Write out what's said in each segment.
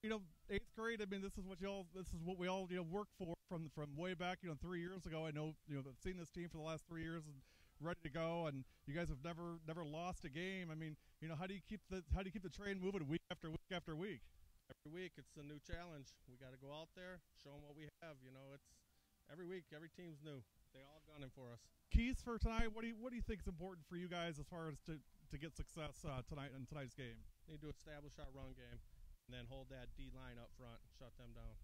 eighth grade. I mean, this is what we all work for from way back 3 years ago. I know I've seen this team for the last 3 years and ready to go, and you guys have never lost a game. I mean, how do you keep the train moving week after week after week? Every week it's a new challenge. We got to go out there, show them what we have. It's every week, every team's new. They all gunning for us. Keys for tonight. What do you think is important for you guys as far as to get success tonight in tonight's game? Need to establish our run game, and then hold that D line up front, shut them down.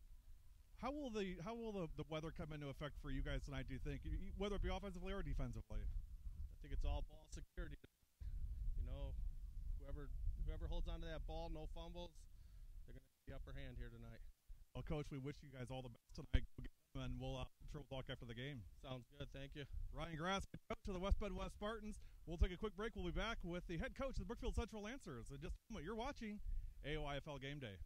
How will the weather come into effect for you guys tonight? Do you think, whether it be offensively or defensively? I think it's all ball security. Whoever holds onto that ball, no fumbles, they're going to have the upper hand here tonight. Well, Coach, we wish you guys all the best tonight, and I'm sure we'll talk after the game. Sounds good. Thank you. Ryan Grass, head coach of the West Bend West Spartans. We'll take a quick break. We'll be back with the head coach of the Brookfield Central Lancers. In just a moment, you're watching Aayfl Game Day.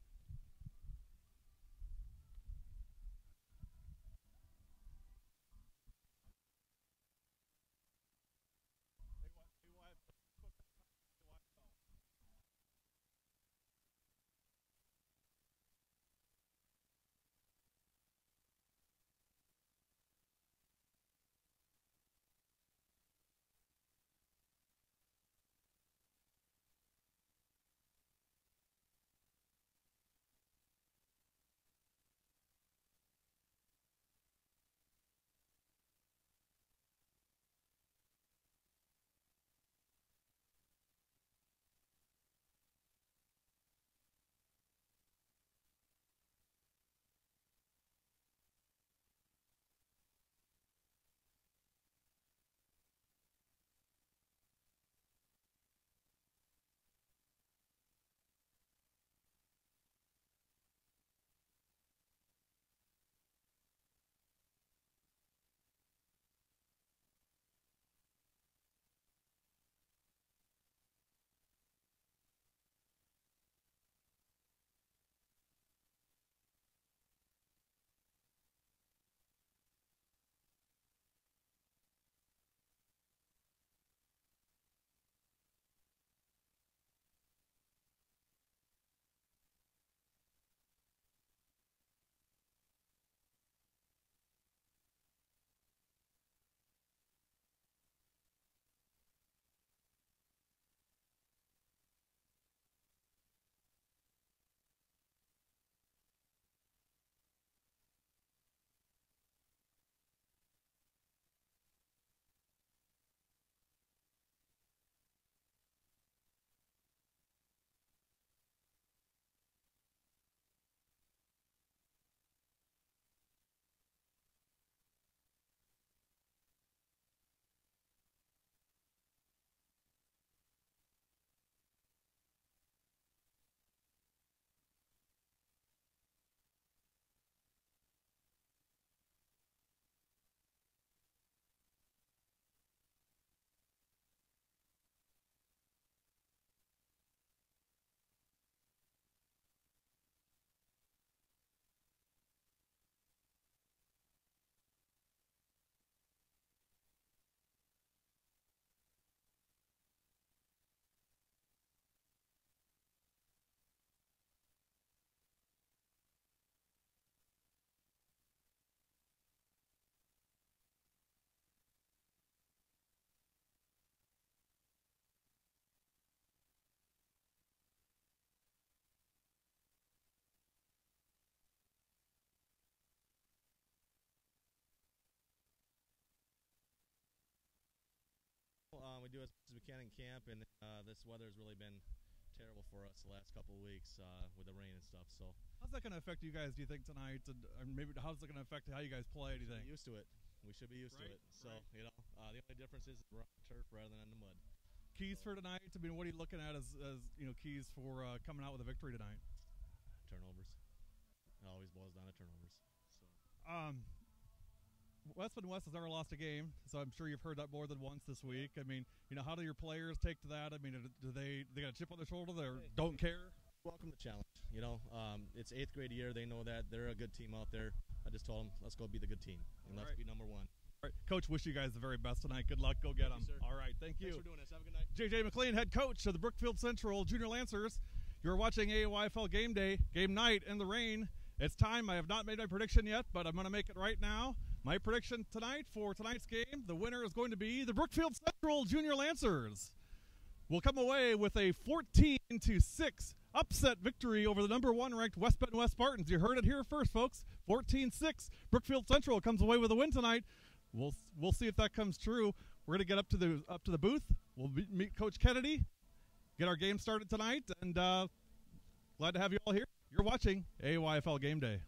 We do as much as we can in camp, and this weather has really been terrible for us the last couple of weeks with the rain and stuff. So how's that going to affect you guys, do you think, tonight? And maybe how's it going to affect how you guys play, do you think? Used to it. We should be used to it. So, the only difference is we're on turf rather than in the mud. Keys for tonight? I mean, what are you looking at as keys for coming out with a victory tonight? Turnovers. It always boils down to turnovers. So. West Bend West has never lost a game, so I'm sure you've heard that more than once this week. I mean, how do your players take to that? I mean, do they got a chip on their shoulder? They don't care? Welcome to the challenge. It's 8th grade year. They know that. They're a good team out there. I just told them, let's go be the good team, and let's be number one. All right. Coach, wish you guys the very best tonight. Good luck. Go get them. Sir. All right. Thank you. Thanks for doing this. Have a good night. J.J. McLean, head coach of the Brookfield Central Junior Lancers. You're watching Aayfl Game Day, game night in the rain. It's time. I have not made my prediction yet, but I'm going to make it right now. My prediction tonight for tonight's game, the winner is going to be the Brookfield Central Junior Lancers. We'll come away with a 14-6 upset victory over the number 1 ranked West Bend West Spartans. You heard it here first, folks. 14-6. Brookfield Central comes away with a win tonight. We'll see if that comes true. We're going to get up to the booth. We'll meet Coach Kennedy, get our game started tonight, and glad to have you all here. You're watching Aayfl Game Day.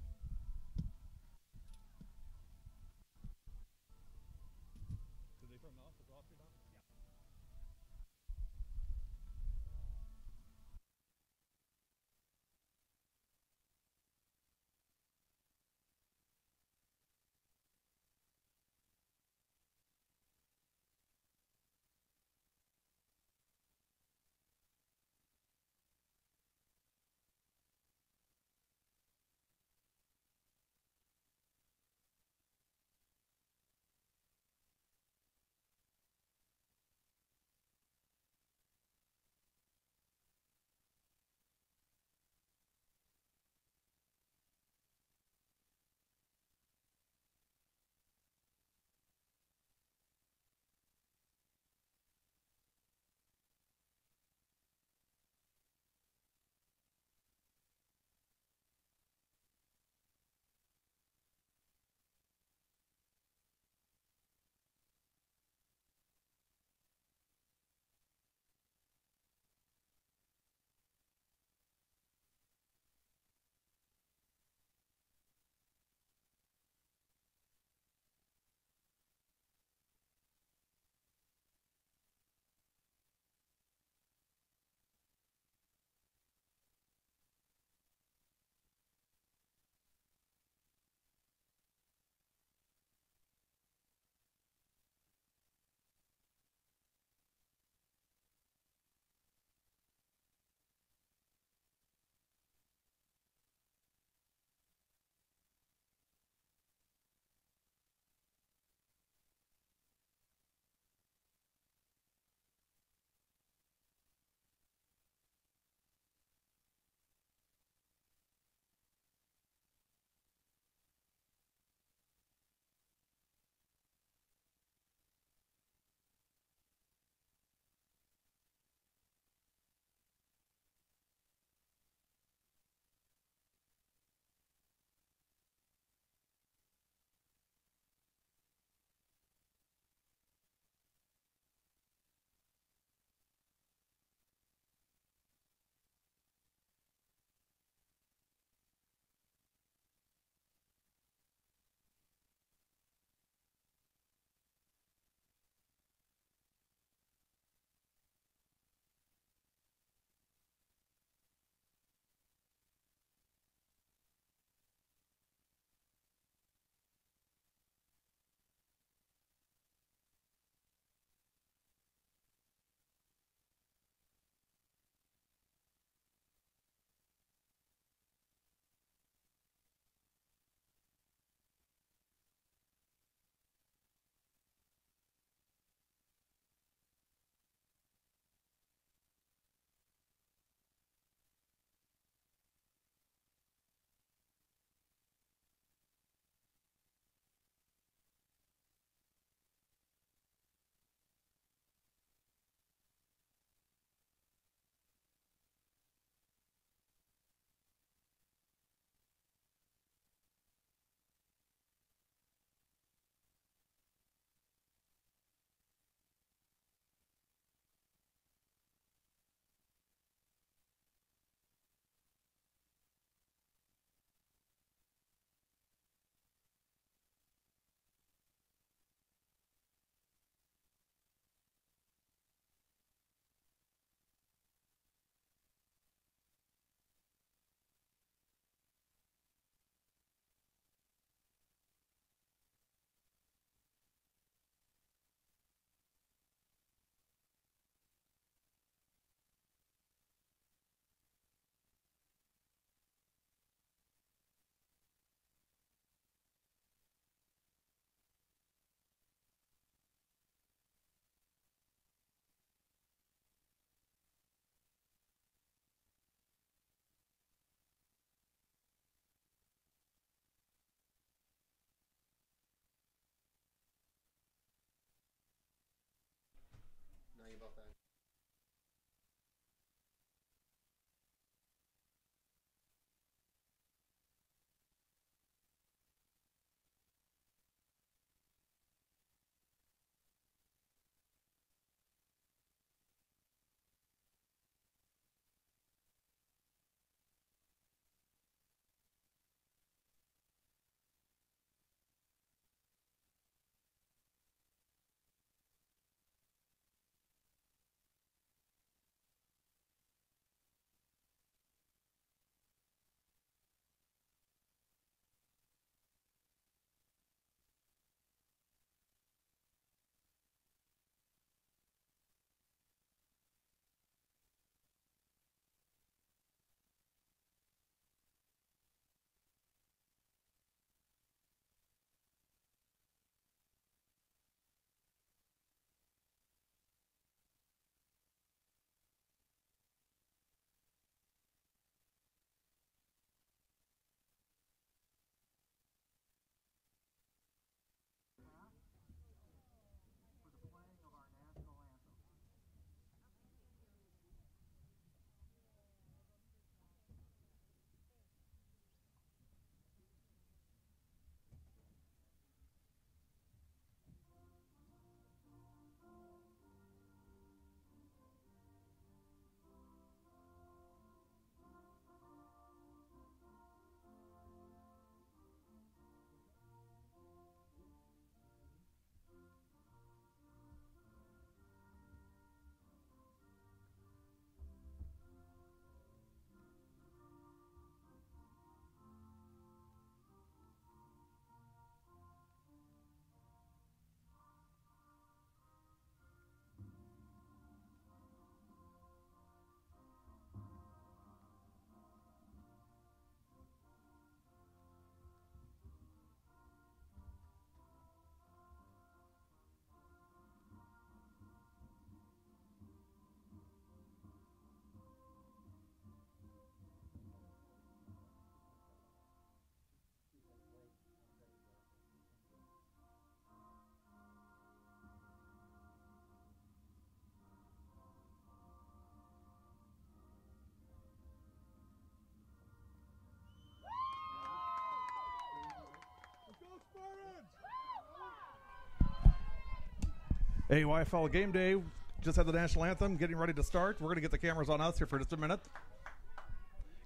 Aayfl game day. Just had the national anthem getting ready to start. We're going to get the cameras on us here for just a minute.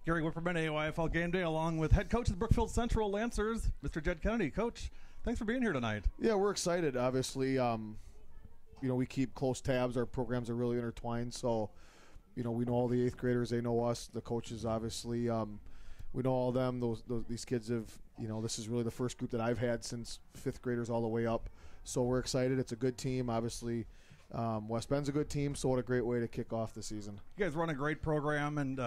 Gary Whipperman, Aayfl game day, along with head coach of Brookfield Central Lancers, Mr. Jed Kennedy. Coach, thanks for being here tonight. Yeah, we're excited. Obviously, we keep close tabs. Our programs are really intertwined. So, we know all the 8th graders. They know us. The coaches, obviously, we know all of them. These kids have, this is really the first group that I've had since 5th graders all the way up. So we're excited. It's a good team. Obviously, West Bend's a good team, so what a great way to kick off the season. You guys run a great program, and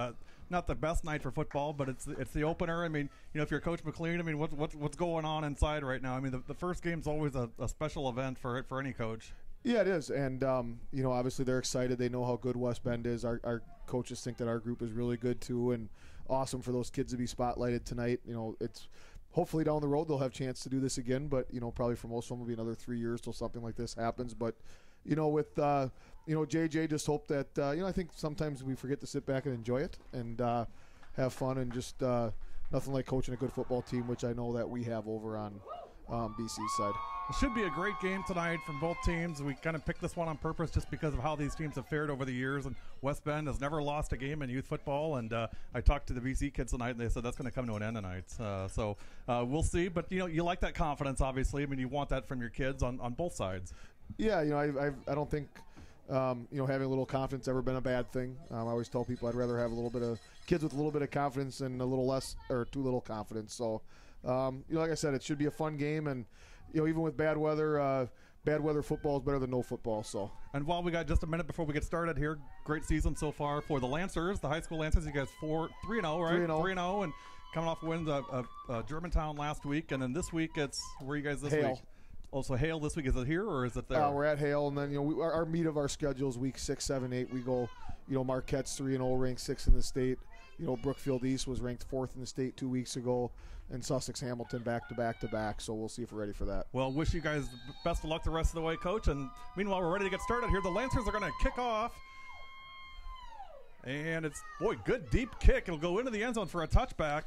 not the best night for football, but it's the opener. I mean, if you're Coach McLean, I mean, what's going on inside right now? I mean, the first game's always a special event for any coach. Yeah, it is, and obviously they're excited. They know how good West Bend is. Our coaches think that our group is really good too, and awesome for those kids to be spotlighted tonight. It's hopefully down the road they'll have a chance to do this again, but probably for most of them will be another 3 years till something like this happens. But with JJ, just hope that I think sometimes we forget to sit back and enjoy it and have fun, and just nothing like coaching a good football team, which I know that we have over on BC's side. It should be a great game tonight from both teams. We kind of picked this one on purpose just because of how these teams have fared over the years. And West Bend has never lost a game in youth football. And I talked to the BC kids tonight, and they said that's going to come to an end tonight. So we'll see. But, you like that confidence, obviously. I mean, you want that from your kids on both sides. Yeah, I don't think, having a little confidence ever been a bad thing. I always tell people I'd rather have a little bit of kids with a little bit of confidence than a little less or too little confidence. So, like I said, it should be a fun game. And, even with bad weather football is better than no football. So. And while we got just a minute before we get started here, great season so far for the Lancers, the high school Lancers. You guys 3-0, right? 3-0, and coming off wins of Germantown last week, and then this week it's where are you guys this Hale. week? Also, Hale this week, is it here or is it there? We're at Hale, and then our meat of our schedule is week 6, 7, 8. We go, Marquette's 3-0, ranked 6th in the state. Brookfield East was ranked 4th in the state 2 weeks ago, and Sussex Hamilton back to back. So we'll see if we're ready for that. Well, wish you guys best of luck the rest of the way, Coach. And meanwhile, we're ready to get started here. The Lancers are going to kick off. And it's, good deep kick. It'll go into the end zone for a touchback.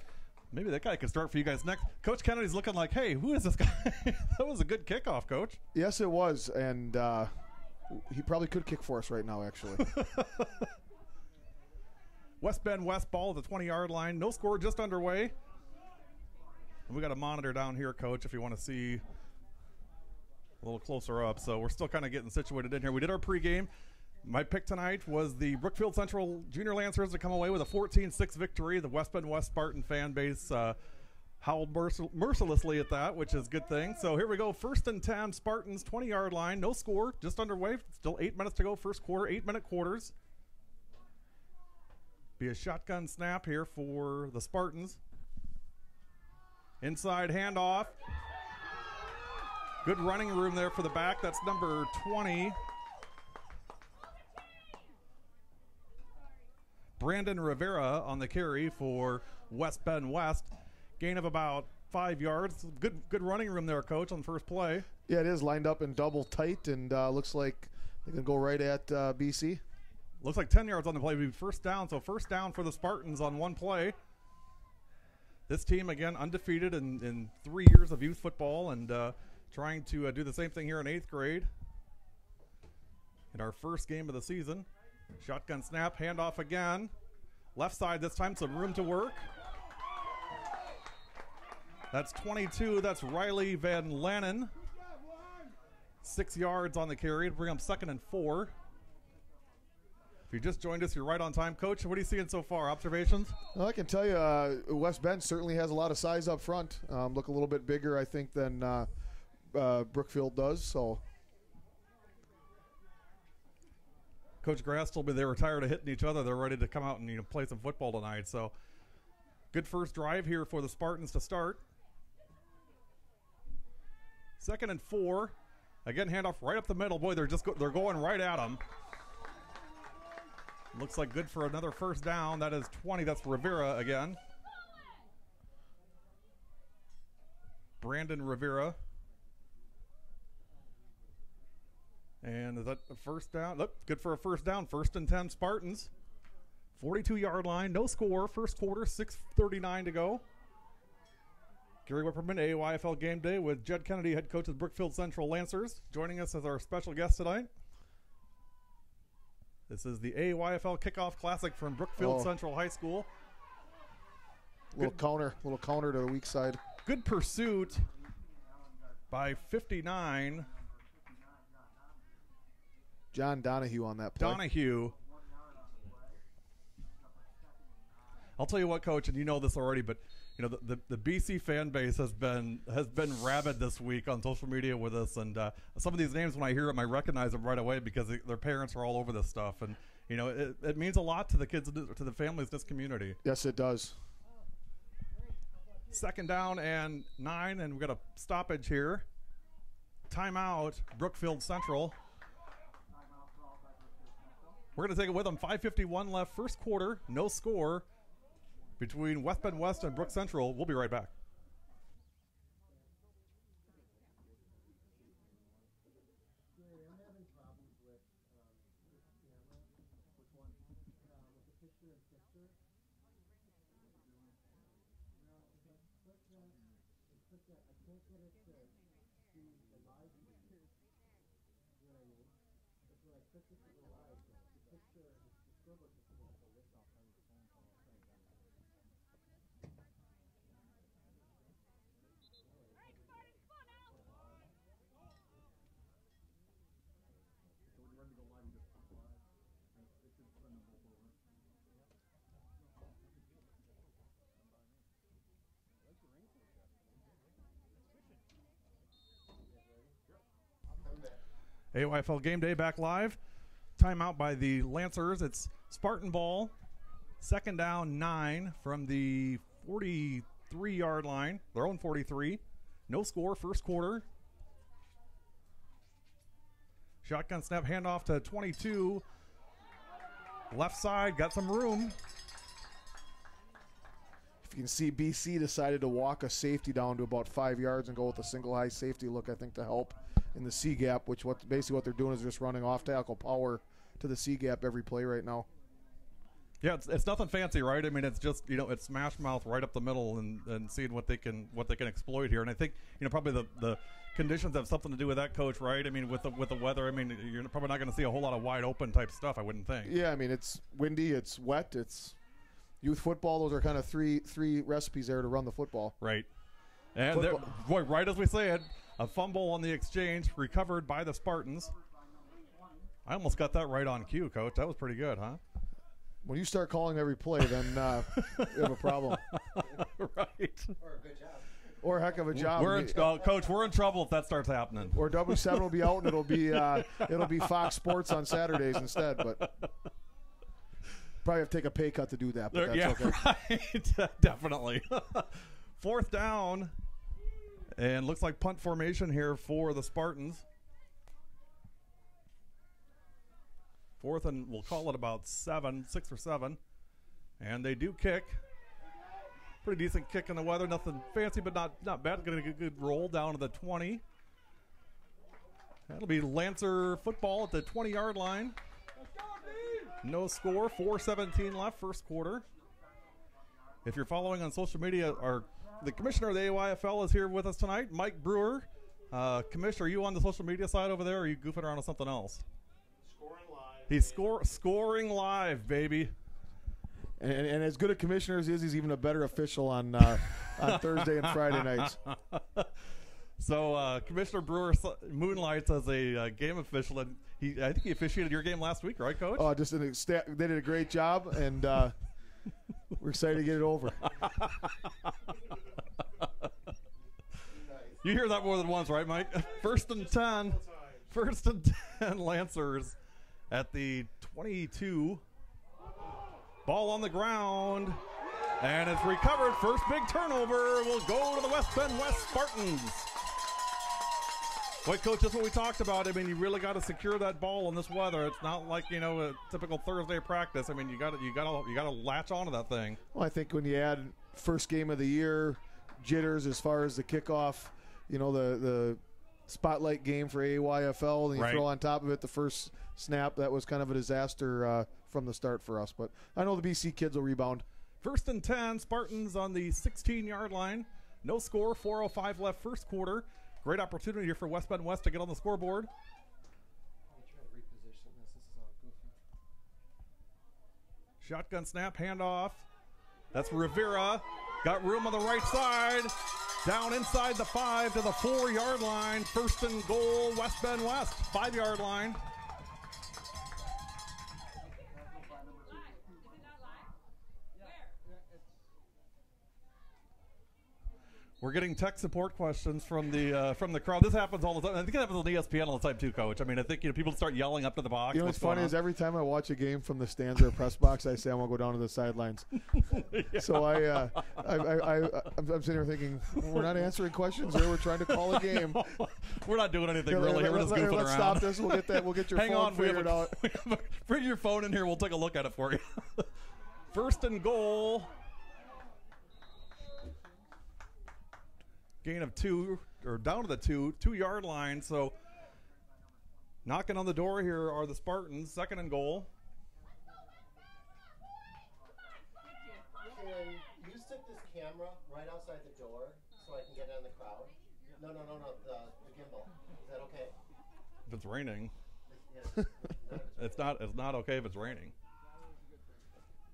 Maybe that guy could start for you guys next. Coach Kennedy's looking like, hey, who is this guy? That was a good kickoff, Coach. Yes, it was. And he probably could kick for us right now, actually. West Bend West ball at the 20-yard line. No score, just underway. And we got a monitor down here, Coach, if you want to see a little closer up. So we're still kind of getting situated in here. We did our pregame. My pick tonight was the Brookfield Central Junior Lancers to come away with a 14-6 victory. The West Bend West Spartan fan base howled mercilessly at that, which is a good thing. So here we go. 1st and 10, Spartans, 20-yard line. No score, just underway. Still 8 minutes to go. First quarter, 8-minute quarters. Be a shotgun snap here for the Spartans. Inside handoff. Good running room there for the back. That's number 20. Brandon Rivera on the carry for West Bend West. Gain of about 5 yards. Good running room there, Coach, on the first play. Yeah, it is lined up in double tight, and looks like they can go right at BC. Looks like 10 yards on the play. It'll be first down, so first down for the Spartans on one play. This team, again, undefeated in 3 years of youth football and trying to do the same thing here in 8th grade in our first game of the season. Shotgun snap, handoff again. Left side this time, some room to work. That's 22. That's Riley Van Lannen. 6 yards on the carry to bring up 2nd and 4. If you just joined us, you're right on time. Coach, what are you seeing so far? Observations? Well, I can tell you West Bend certainly has a lot of size up front. Look a little bit bigger, I think, than Brookfield does. So, Coach Grass told me they were tired of hitting each other. They're ready to come out and play some football tonight. So, good first drive here for the Spartans to start. 2nd and 4. Again, handoff right up the middle. Boy, they're going right at them. Looks like good for another first down. That is 20. That's Rivera again. Brandon Rivera. And is that a first down? Look, good for a first down. 1st and 10 Spartans. 42-yard line. No score. First quarter, 6:39 to go. Gary Whipperman, Aayfl Game Day with Jed Kennedy, head coach of Brookfield Central Lancers, joining us as our special guest tonight. This is the Aayfl Kickoff Classic from Brookfield Central High School. Little counter to the weak side. Good pursuit by 59. John Donahue on that play. Donahue. I'll tell you what, Coach, and you know this already, but the BC fan base has been rabid this week on social media with us, and some of these names, when I hear them, I recognize them right away because their parents are all over this stuff, and it means a lot to the kids, to the families in this community. Yes, it does. 2nd down and 9, and we've got a stoppage here. Timeout, Brookfield Central. We're going to take it with them. 5:51 left, first quarter, no score between West Bend West and Brook Central. We'll be right back. Aayfl Game Day back live. Timeout by the Lancers. It's Spartan ball. 2nd down, 9 from the 43-yard line. Their own 43. No score, first quarter. Shotgun snap, handoff to 22. Left side, got some room. you can see, BC decided to walk a safety down to about 5 yards and go with a single high safety look, I think, to help in the C gap, which basically what they're doing is just running off tackle power to the C gap every play right now. Yeah, it's nothing fancy, right? I mean, it's just, it's smash mouth right up the middle and seeing what they can exploit here. And I think, probably the conditions have something to do with that, Coach, right? I mean, with the weather, I mean, you're probably not going to see a whole lot of wide open type stuff, I wouldn't think. Yeah, I mean, it's windy, it's wet, it's youth football. Those are kind of three recipes there to run the football. Right. And boy, right as we say it, a fumble on the exchange recovered by the Spartans. I almost got that right on cue, Coach. That was pretty good, huh? When you start calling every play, then you have a problem. Right. Or a good job. Or a heck of a job. Coach, we're in trouble if that starts happening. Or W7 will be out, and it'll be Fox Sports on Saturdays instead. But probably have to take a pay cut to do that. But that's okay. Right. Definitely. 4th down, and looks like punt formation here for the Spartans. 4th, and we'll call it about 6 or 7. And they do kick. Pretty decent kick in the weather. Nothing fancy, but not bad. Getting a good roll down to the 20. That'll be Lancer football at the 20-yard line. No score. 4:17 left, first quarter. If you're following on social media, the commissioner of the Aayfl is here with us tonight, Mike Brewer. Commissioner, are you on the social media side over there, or are you goofing around on something else? He's scoring live, baby. And as good a commissioner as is, he's even a better official on Thursday and Friday nights. So Commissioner Brewer moonlights as a game official, and I think he officiated your game last week, right, Coach? Oh, they did a great job, and we're excited to get it over. You hear that more than once, right, Mike? First and 10, Lancers at the 22. Ball on the ground, and it's recovered. First big turnover will go to the West Bend West Spartans. Boy, Coach, that's what we talked about. I mean, you really got to secure that ball in this weather. It's not like, a typical Thursday practice. I mean, you got to latch onto that thing. Well, I think when you add first game of the year, jitters as far as the kickoff, the spotlight game for Aayfl, and you throw on top of it the first snap, that was kind of a disaster from the start for us. But I know the BC kids will rebound. First and 10, Spartans on the 16-yard line. No score, 4:05 left first quarter. Great opportunity here for West Bend West to get on the scoreboard. Shotgun snap, handoff. That's Rivera. Got room on the right side. Down inside the 5 to the 4-yard line. First and goal, West Bend West, 5-yard line. We're getting tech support questions from the crowd. This happens all the time. I think it happens on ESPN all the time too, Coach. I mean, I think people start yelling up to the box. What's funny is every time I watch a game from the stands or a press box, I say I want to go down to the sidelines. Yeah. So I'm sitting here thinking, we're not answering questions here. We're trying to call a game. We're not doing anything really. We're just goofing let's around. Stop this. We'll get your Hang phone on, figured out. Bring your phone in here. We'll take a look at it for you. First and goal. Gain of 2, or down to the 2-yard line. So knocking on the door here are the Spartans. Second and goal. Can you stick this camera right outside the door so I can get in the crowd? No, the gimbal. Is that okay? If it's raining. Yes. It's not okay if it's raining.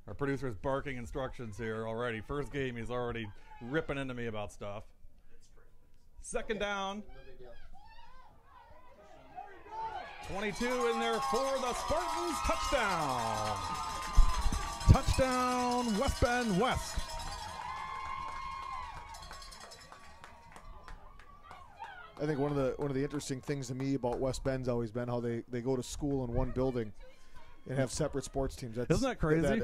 Our producer's barking instructions here already. First game, he's already ripping into me about stuff. Second down. 22 in there for the Spartans. Touchdown. Touchdown, West Bend West. I think one of the interesting things to me about West Bend's always been how they go to school in one building and have separate sports teams. Isn't that crazy? Isn't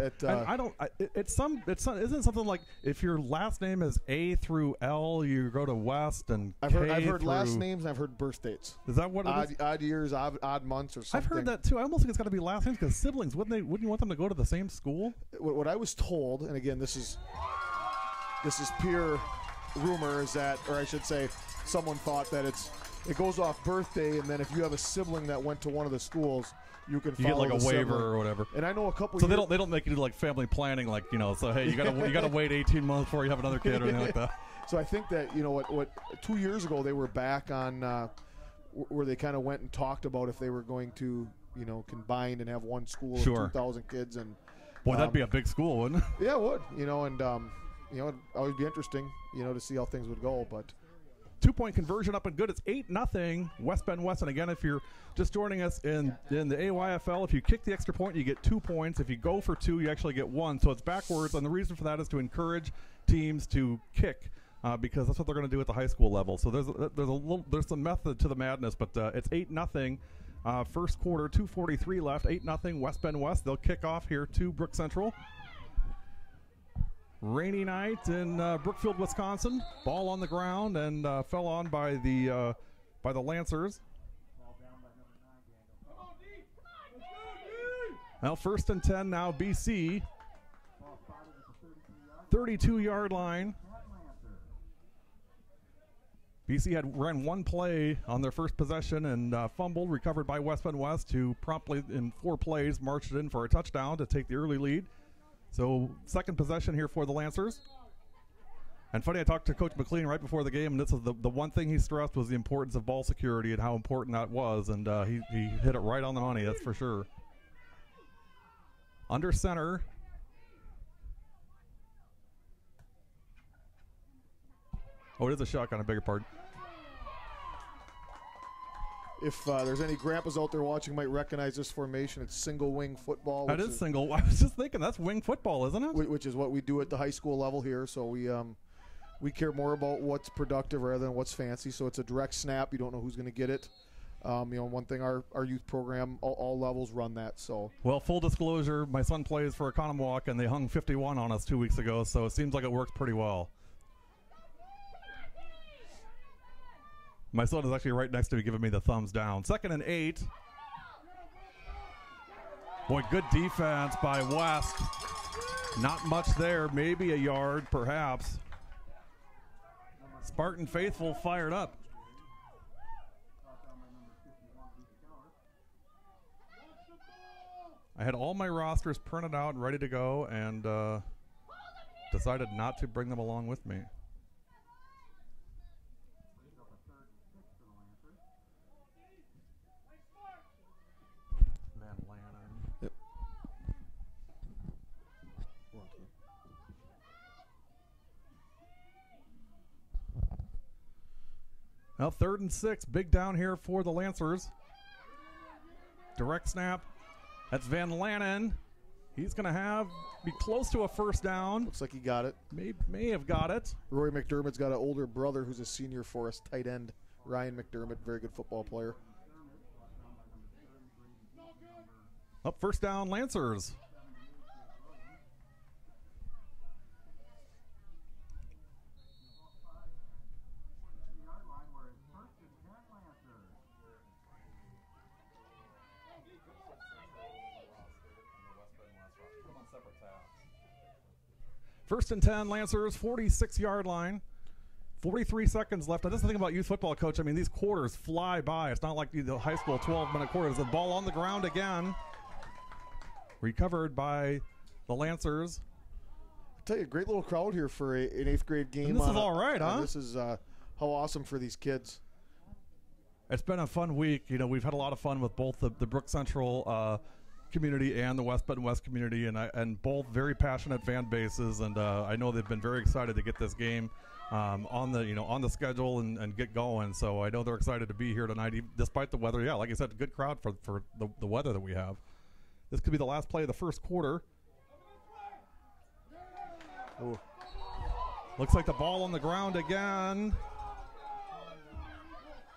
it something like if your last name is A through L, you go to West, and I've heard last names and I've heard birth dates. Is that what it is? Odd years, odd months, or something. I've heard that too. I almost think it's got to be last names because siblings. Wouldn't you want them to go to the same school? What I was told, and again, this is this is pure rumor, is that, or I should say, someone thought that it goes off birthday, and then if you have a sibling that went to one of the schools, you can You get follow like a the waiver sibling. or whatever. And I know a couple. So years, they don't make you do like family planning, like, you know. So hey, you gotta wait 18 months before you have another kid or anything like that. So I think that, you know, what 2 years ago they were back on where they kind of went and talked about if they were going to, you know, combine and have one school of 2,000 kids. And boy, that'd be a big school, wouldn't it? yeah, it would. You know, and you know, it'd always be interesting, you know, to see how things would go. But 2-point conversion up and good. It's 8-0 West Bend West. And again, if you're just joining us in the AYFL, if you kick the extra point, you get 2 points. If you go for 2, you actually get 1. So it's backwards. And the reason for that is to encourage teams to kick. Because that's what they're going to do at the high school level. So there's some method to the madness, but it's 8-0. First quarter, 2:43 left. 8-0 West Bend West. They'll kick off here to Brook Central. Rainy night in Brookfield, Wisconsin. Ball on the ground and fell on by the Lancers. Now 1st and 10 now BC. 32-yard line. BC had ran one play on their first possession and fumbled, recovered by West Bend West, who promptly in 4 plays marched in for a touchdown to take the early lead. So second possession here for the Lancers. And funny, I talked to Coach McLean right before the game, and this is the one thing he stressed was the importance of ball security and how important that was, and he hit it right on the money, that's for sure. Under center. Oh, it is a shotgun, I beg your pardon. if there's any grandpas out there watching might recognize this formation, it's single wing football. That is single. I was just thinking that's wing football, isn't it? Which is what we do at the high school level here. So we care more about what's productive rather than what's fancy. So it's a direct snap. You don't know who's going to get it. One thing our youth program, all levels run that. So well, full disclosure, my son plays for Economwalk, and they hung 51 on us 2 weeks ago. So it seems like it works pretty well. My son is actually right next to me giving me the thumbs down. 2nd and 8. Boy, good defense by West. Not much there. Maybe a yard, perhaps. Spartan faithful fired up. I had all my rosters printed out and ready to go, and decided not to bring them along with me. Now 3rd and 6, big down here for the Lancers. Direct snap. That's Van Lanen. He's going to be close to a first down. Looks like he got it. May have got it. Rory McDermott's got an older brother who's a senior for us, tight end. Ryan McDermott, very good football player. Up first down, Lancers. First and 10, Lancers, 46-yard line. 43 seconds left. Now, that's the thing about youth football, Coach. I mean, these quarters fly by. It's not like the high school 12-minute quarters. The ball on the ground again. Recovered by the Lancers. I'll tell you, a great little crowd here for an 8th grade game. And this is all right, huh? This is how awesome for these kids. It's been a fun week. You know, we've had a lot of fun with both the Brook Central community and the West Bend West community, and both very passionate fan bases. And I know they've been very excited to get this game on the schedule and get going. So I know they're excited to be here tonight, despite the weather. Yeah, like I said, a good crowd for the weather that we have. This could be the last play of the first quarter. Ooh. Looks like the ball on the ground again.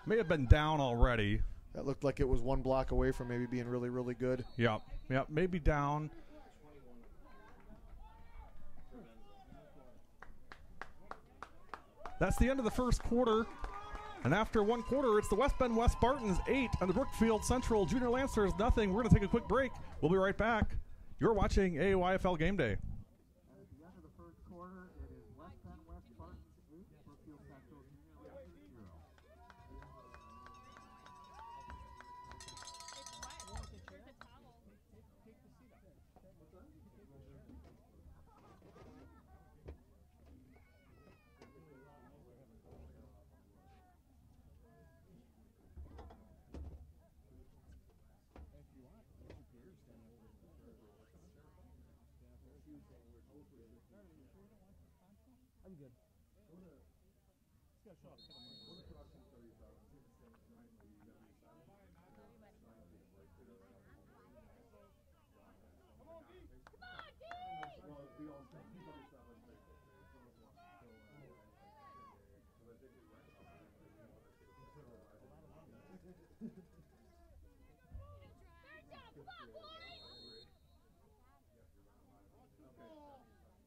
May have been down already. That looked like it was one block away from maybe being really, really good. Yeah, maybe down. That's the end of the first quarter. And after one quarter, it's the West Bend West Spartans 8 and the Brookfield Central Junior Lancers nothing. We're going to take a quick break. We'll be right back. You're watching AYFL Game Day. And at the end of the first quarter, it is West Bend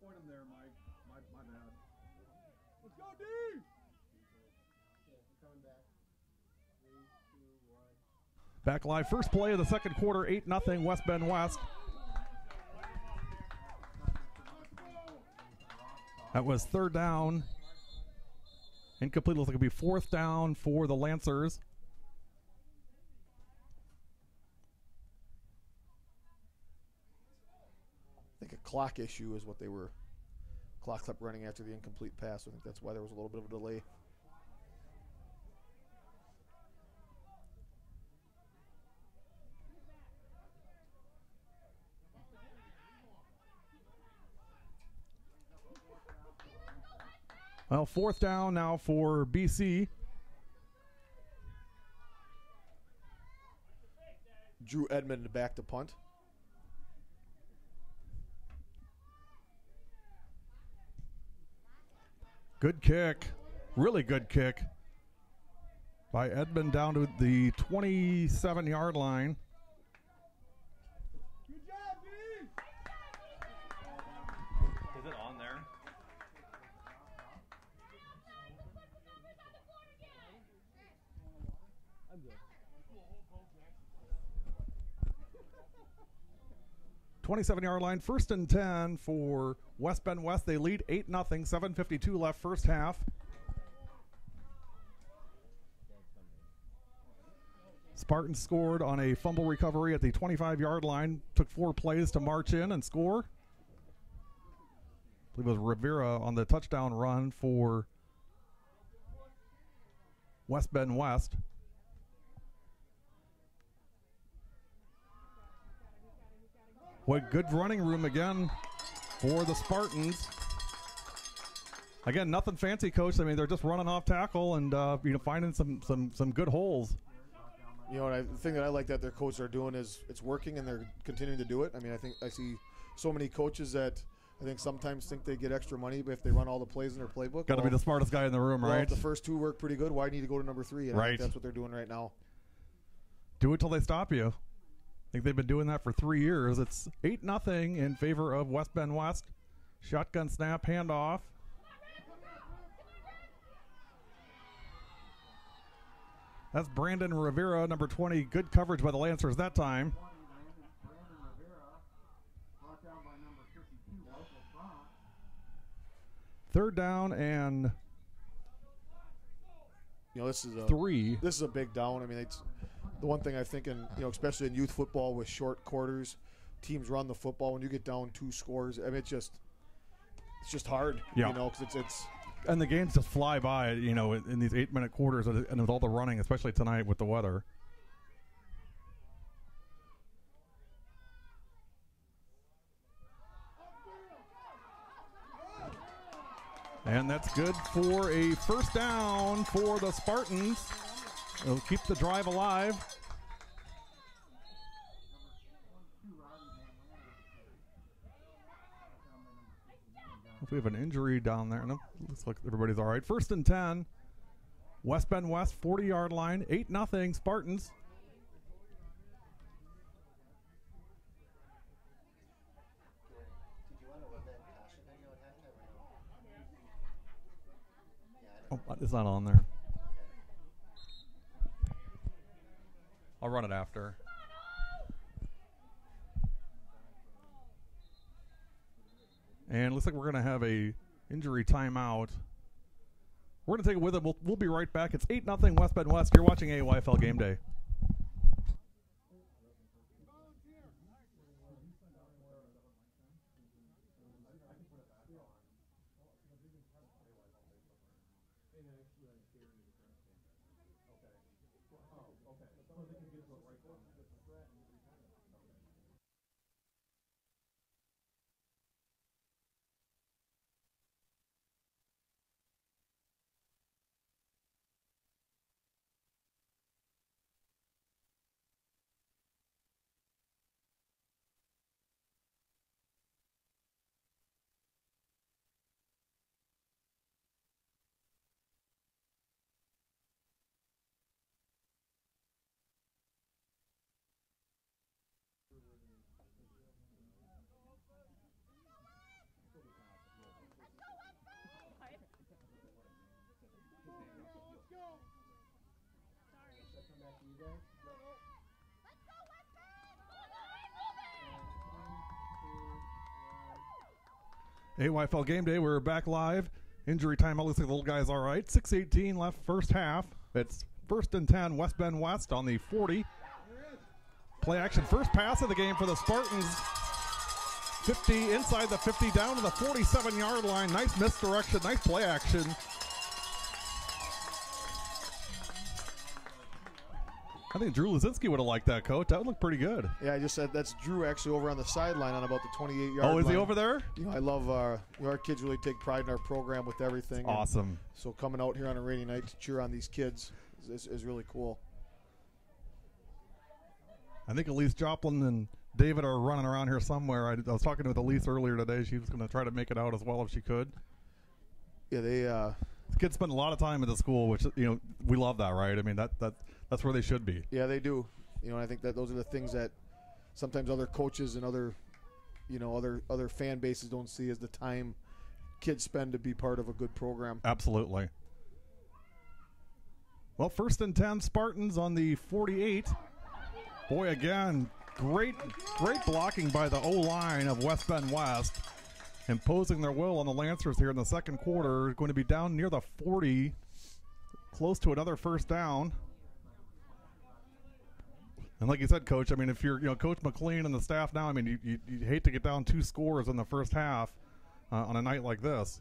Point him there, Mike. My bad. Let's go, D! Coming back. 3, 2, 1. Back live. First play of the second quarter, 8-0 West Bend West. That was third down. Incomplete. Looks like it'll be fourth down for the Lancers. I think a clock issue is what they were. Clock kept running after the incomplete pass. I think that's why there was a little bit of a delay. Well, fourth down now for BC. Drew Edmond back to punt. Good kick. Really good kick by Edmond down to the 27-yard line. Good job, D! Is it on there? 27-yard line, first and 10 for West Bend West. They lead 8-0, 7:52 left first half. Spartans scored on a fumble recovery at the 25-yard line. Took 4 plays to march in and score. I believe it was Rivera on the touchdown run for West Bend West. What good running room again for the Spartans. Again, nothing fancy, Coach. I mean, they're just running off tackle and finding some good holes. You know, the thing that I like that their coaches are doing is it's working and they're continuing to do it. I mean, I think I see so many coaches that I think sometimes think they get extra money, but if they run all the plays in their playbook, Got to be the smartest guy in the room, right? If the first 2 work pretty good, why need to go to number 3? And I Right. think that's what they're doing right now. Do it till they stop you. I think they've been doing that for 3 years. It's 8-0 in favor of West Bend West. Shotgun snap, handoff. That's Brandon Rivera, number 20. Good coverage by the Lancers that time. Third down and This is 3. This is a big down. I mean, it's the one thing I think especially in youth football with short quarters, teams run the football. When you get down 2 scores, I mean, it's just hard. Yeah. Because it's And the games just fly by, in these 8-minute quarters and with all the running, especially tonight with the weather. And that's good for a first down for the Spartans. It'll keep the drive alive. If we have an injury down there. No, looks like everybody's all right. First and 10. West Bend West, 40-yard line. 8-0 Spartans. Did you want to run that Kasha video at halftime or no? Oh, it's not on there. I'll run it after. And looks like we're going to have a injury timeout. We're going to take it with it. We'll be right back. It's 8-0 West Bend West. You're watching Aayfl Game Day. Aayfl game day. We're back live. Injury time. It looks like the little guy's all right. 6:18 left first half. It's 1st and 10 West Bend West on the 40. Play action. First pass of the game for the Spartans. 50 inside the 50 down to the 47-yard line. Nice misdirection. Nice play action. I think Drew Lazinski would have liked that, Coach. That would look pretty good. Yeah, I just said that's Drew actually over on the sideline on about the 28-yard line. Oh, is he over there? You know, I love our kids really take pride in our program with everything. Awesome. So coming out here on a rainy night to cheer on these kids is really cool. I think Elise Joplin and David are running around here somewhere. I was talking with Elise earlier today. She was going to try to make it out as well if she could. Yeah, the kids spend a lot of time at the school, which, you know, we love that, right? I mean, that's where they should be. Yeah, they do. You know, I think that those are the things that sometimes other coaches and other fan bases don't see as the time kids spend to be part of a good program. Absolutely. Well, 1st and 10 Spartans on the 48. Boy, again, great blocking by the O-line of West Bend West, imposing their will on the Lancers here in the second quarter. Going to be down near the 40, close to another first down. And like you said, Coach, I mean, if you're, Coach McLean and the staff now, I mean, you hate to get down 2 scores in the first half on a night like this.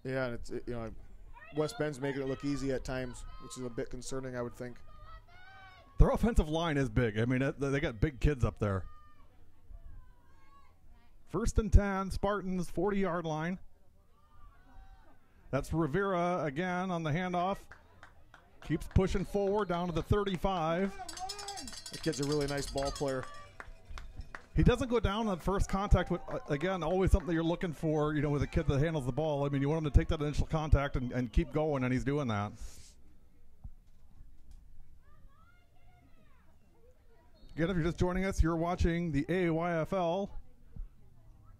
Yeah, and it's West Bend's making it look easy at times, which is a bit concerning, I would think. Their offensive line is big. I mean, they got big kids up there. 1st and 10, Spartans, 40-yard line. That's Rivera again on the handoff. Keeps pushing forward down to the 35. The kid's a really nice ball player. He doesn't go down on first contact, with, again, always something that you're looking for, with a kid that handles the ball. I mean, you want him to take that initial contact and keep going, and he's doing that. Again, if you're just joining us, you're watching the AYFL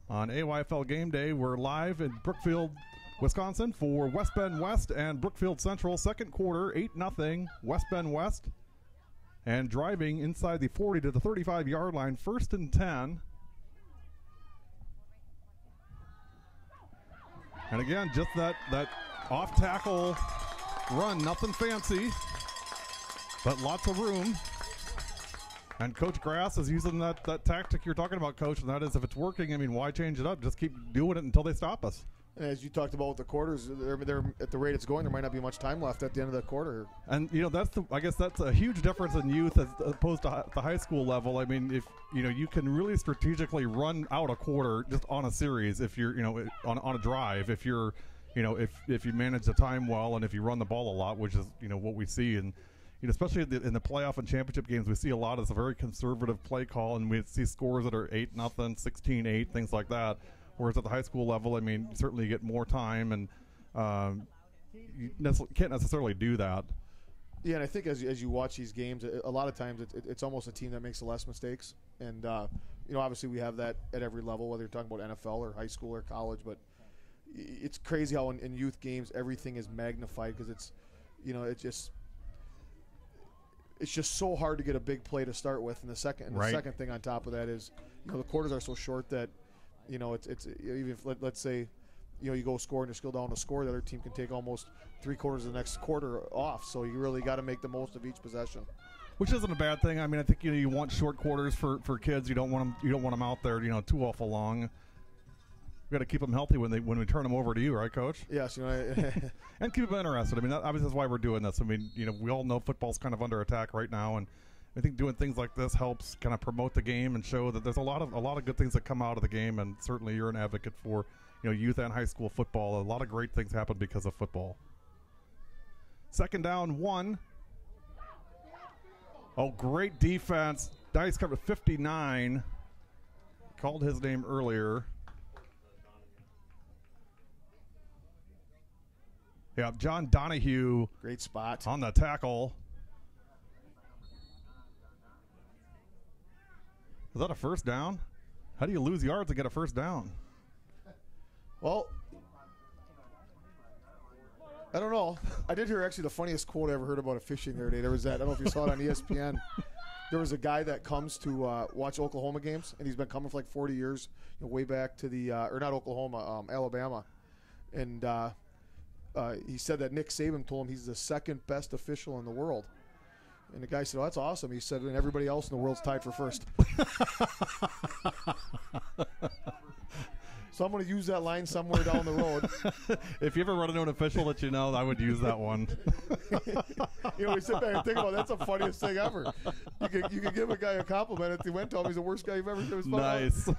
on AYFL Game Day. We're live in Brookfield, Wisconsin for West Bend West and Brookfield Central. Second quarter, 8-0 West Bend West. And driving inside the 40 to the 35-yard line, 1st and 10. And again, just that off-tackle run, nothing fancy, but lots of room. And Coach Grass is using that tactic you're talking about, Coach, and that is if it's working, I mean, why change it up? Just keep doing it until they stop us. As you talked about with the quarters, they're at the rate it's going, there might not be much time left at the end of the quarter. And, I guess that's a huge difference in youth as opposed to the high school level. I mean, if, you can really strategically run out a quarter just on a series if you're, on a drive, if you're, if you manage the time well and if you run the ball a lot, which is, what we see. And, especially in the playoff and championship games, we see a lot of this very conservative play call, and we see scores that are 8-0, 16-8, things like that. Whereas at the high school level, I mean, certainly you get more time, and you can't necessarily do that. Yeah, and I think as you watch these games, a lot of times it's almost a team that makes the less mistakes. And, obviously we have that at every level, whether you're talking about NFL or high school or college. But it's crazy how in youth games everything is magnified because it's just so hard to get a big play to start with. And the second thing on top of that is, the quarters are so short that, it's even if let's say, you go score and you're still down to score, the other team can take almost 3/4 of the next quarter off. So you really got to make the most of each possession. Which isn't a bad thing. I mean, I think you want short quarters for kids. You don't want them out there too awful long. We got to keep them healthy when we turn them over to you, right, Coach? Yes, and keep them interested. I mean, obviously that's why we're doing this. I mean, we all know football's kind of under attack right now, and I think doing things like this helps kind of promote the game and show that there's a lot of good things that come out of the game. And certainly you're an advocate for youth and high school football. A lot of great things happen because of football. 2nd down, 1. Oh, great defense. Dice covered 59. Called his name earlier. Yeah, John Donahue. Great spot. On the tackle. Is that a first down? How do you lose yards to get a first down? Well, I don't know. I did hear actually the funniest quote I ever heard about officiating the other day. There was that. I don't know if you saw it on ESPN. There was a guy that comes to watch Oklahoma games, and he's been coming for like 40 years, way back to the or not Oklahoma, Alabama, and he said that Nick Saban told him he's the second best official in the world. And the guy said, "Oh, that's awesome." He said, "And everybody else in the world's tied for first." So I'm going to use that line somewhere down the road. If you ever run into an official that you know, I would use that one. We sit back and think about it, that's the funniest thing ever. You could give a guy a compliment if he went to him. He's the worst guy you've ever seen. Nice.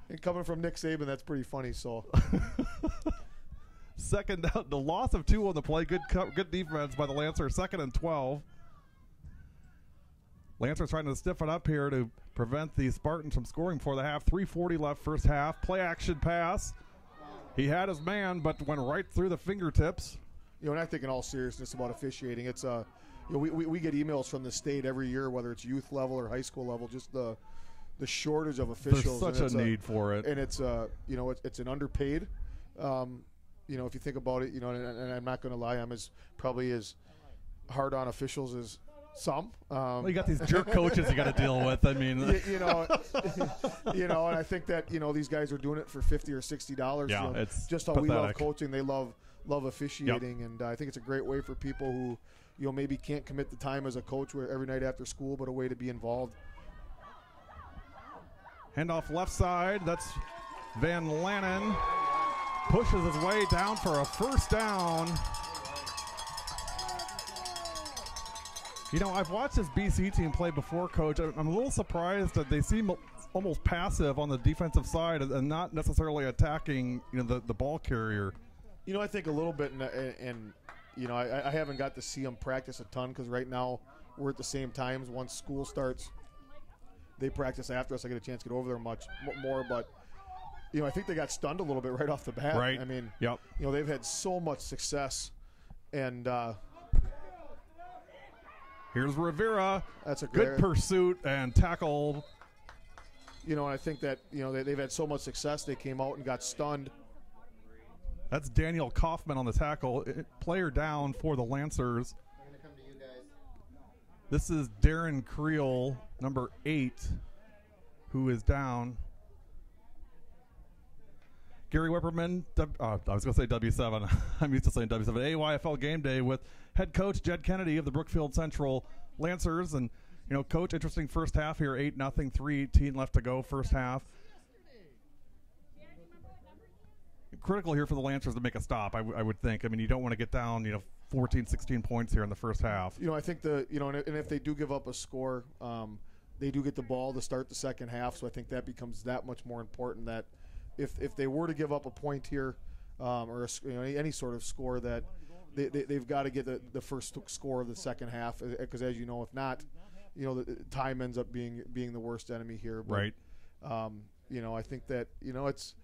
And coming from Nick Saban, that's pretty funny. So second down, the loss of 2 on the play. Good defense by the Lancers. 2nd and 12. Lancers trying to stiffen up here to prevent the Spartans from scoring before the half. 3:40 left first half. Play action pass. He had his man, but went right through the fingertips. And I think in all seriousness about officiating, it's we get emails from the state every year, whether it's youth level or high school level, just the shortage of officials. There's such a need for it, and it's it's an underpaid. If you think about it, and I'm not going to lie, I'm probably as hard on officials as some. You got these jerk coaches you got to deal with. I mean, and I think that these guys are doing it for $50 or $60. Yeah, it's just how pathetic. we love coaching. They love officiating, and I think it's a great way for people who maybe can't commit the time as a coach every night after school, but a way to be involved. Handoff left side. That's Van Lannen. Pushes his way down for a first down. I've watched this BC team play before, Coach. I'm a little surprised that they seem almost passive on the defensive side and not necessarily attacking the ball carrier. I think a little bit, and I haven't got to see them practice a ton because right now we're at the same times. Once school starts, they practice after us. I get a chance to get over there much more, but I think they got stunned a little bit right off the bat. Right. I mean, yep. They've had so much success, and here's Rivera. That's a good pursuit and tackle. And I think that they've had so much success. They came out and got stunned. That's Daniel Kaufman on the tackle. Player down for the Lancers. I'm going to come to you guys. This is Darren Creel, number 8, who is down. Gary Whipperman, I was going to say W7. I'm used to saying W7. AYFL Game Day with head coach Jed Kennedy of the Brookfield Central Lancers. And, Coach, interesting first half here, 8-0, 3:18 left to go first half. Critical here for the Lancers to make a stop, I would think. I mean, you don't want to get down, 14, 16 points here in the first half. I think and if they do give up a score, they do get the ball to start the second half. So I think that becomes that much more important that if they were to give up a point here or any sort of score, that they've got to get the first score of the second half, because as you know, if not, the time ends up being the worst enemy here. But, right. I think that it's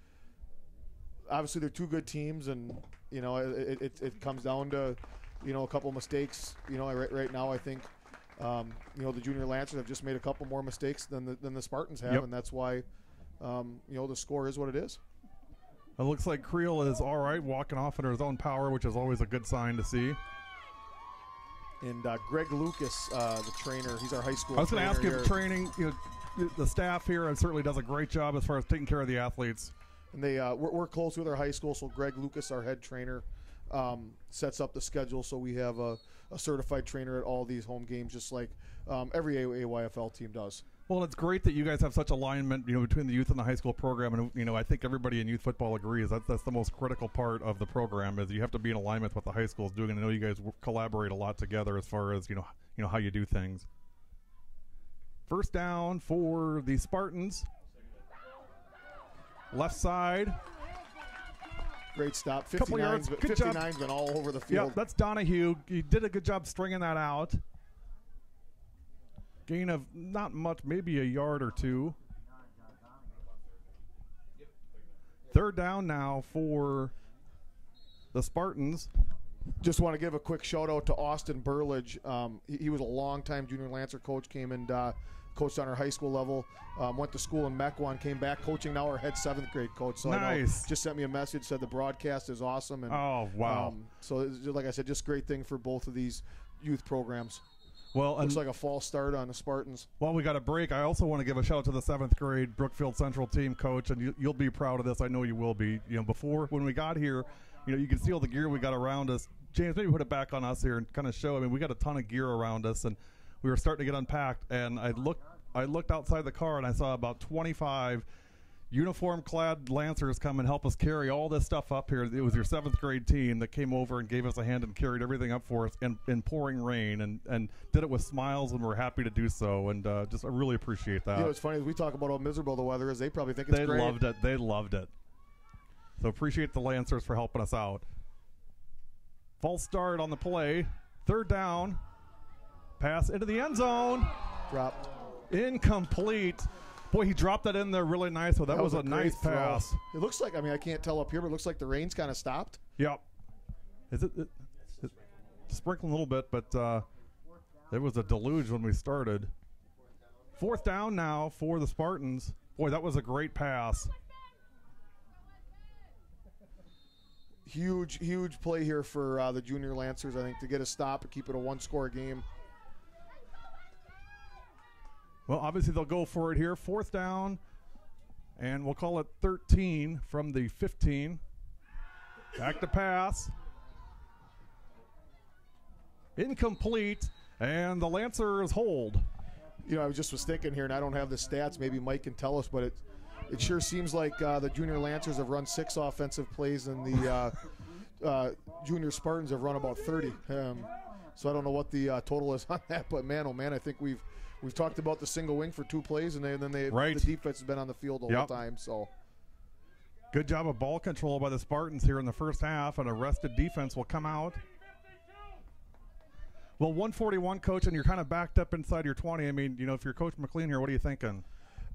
obviously they're two good teams, and it comes down to a couple mistakes. Right now I think the junior Lancers have just made a couple more mistakes than the Spartans have, yep. And that's why. The score is what it is. It looks like Creel is all right, walking off under his own power, which is always a good sign to see. And Greg Lucas, the trainer, he's our high school trainer. I was going to ask him training, the staff here certainly does a great job as far as taking care of the athletes. And they we're close with our high school, so Greg Lucas, our head trainer, sets up the schedule, so we have a certified trainer at all these home games, just like every AYFL team does. Well, it's great that you guys have such alignment, between the youth and the high school program, and I think everybody in youth football agrees that's the most critical part of the program is you have to be in alignment with what the high school is doing, and I know you guys collaborate a lot together as far as how you do things. First down for the Spartans. Left side. Great stop. Couple yards. Good 59's been all over the field. Yeah, that's Donahue. He did a good job stringing that out. Gain of not much, maybe a yard or two. Third down now for the Spartans. Just want to give a quick shout out to Austin Burlage. He was a longtime junior Lancer coach, came and coached on our high school level, went to school in Mequon, came back coaching now our head 7th grade coach. So I know, just sent me a message, said the broadcast is awesome. And, oh, wow. So like I said, just great thing for both of these youth programs. Well, looks like a false start on the Spartans. Well, we got a break. I also want to give a shout out to the 7th grade Brookfield Central team coach, and you'll be proud of this. I know you will be. Before when we got here, you can see all the gear we got around us. James, maybe put it back on us here and kind of show. I mean, we got a ton of gear around us, and we were starting to get unpacked. And I looked outside the car, and I saw about 25 uniform-clad Lancers come and help us carry all this stuff up here. It was your 7th grade team that came over and gave us a hand and carried everything up for us in pouring rain and did it with smiles, and we're happy to do so. And I really appreciate that. It's funny, as we talk about how miserable the weather is, they probably think it's great. They loved it. So appreciate the Lancers for helping us out. False start on the play. 3rd down. Pass into the end zone. Dropped. Incomplete. Boy, he dropped that in there really nice. So that was a nice pass. It looks like, I can't tell up here, but it looks like the rain's kind of stopped. Yep. It's sprinkling a little bit, but there was a deluge when we started. 4th down now for the Spartans. Boy, that was a great pass. Huge play here for the junior Lancers, I think, to get a stop and keep it a 1-score game. Well, obviously they'll go for it here. 4th down, and we'll call it 13 from the 15. Back to pass. Incomplete, and the Lancers hold. I was thinking here, and I don't have the stats. Maybe Mike can tell us, but it sure seems like the junior Lancers have run 6 offensive plays, and the junior Spartans have run about 30. So I don't know what the total is on that, but man, oh man, I think we've talked about the single wing for 2 plays, and then the defense has been on the field the whole time. So good job of ball control by the Spartans here in the first half, and a rested defense will come out. Well, 141, Coach, and you're kind of backed up inside your 20. If you're Coach McLean here, what are you thinking?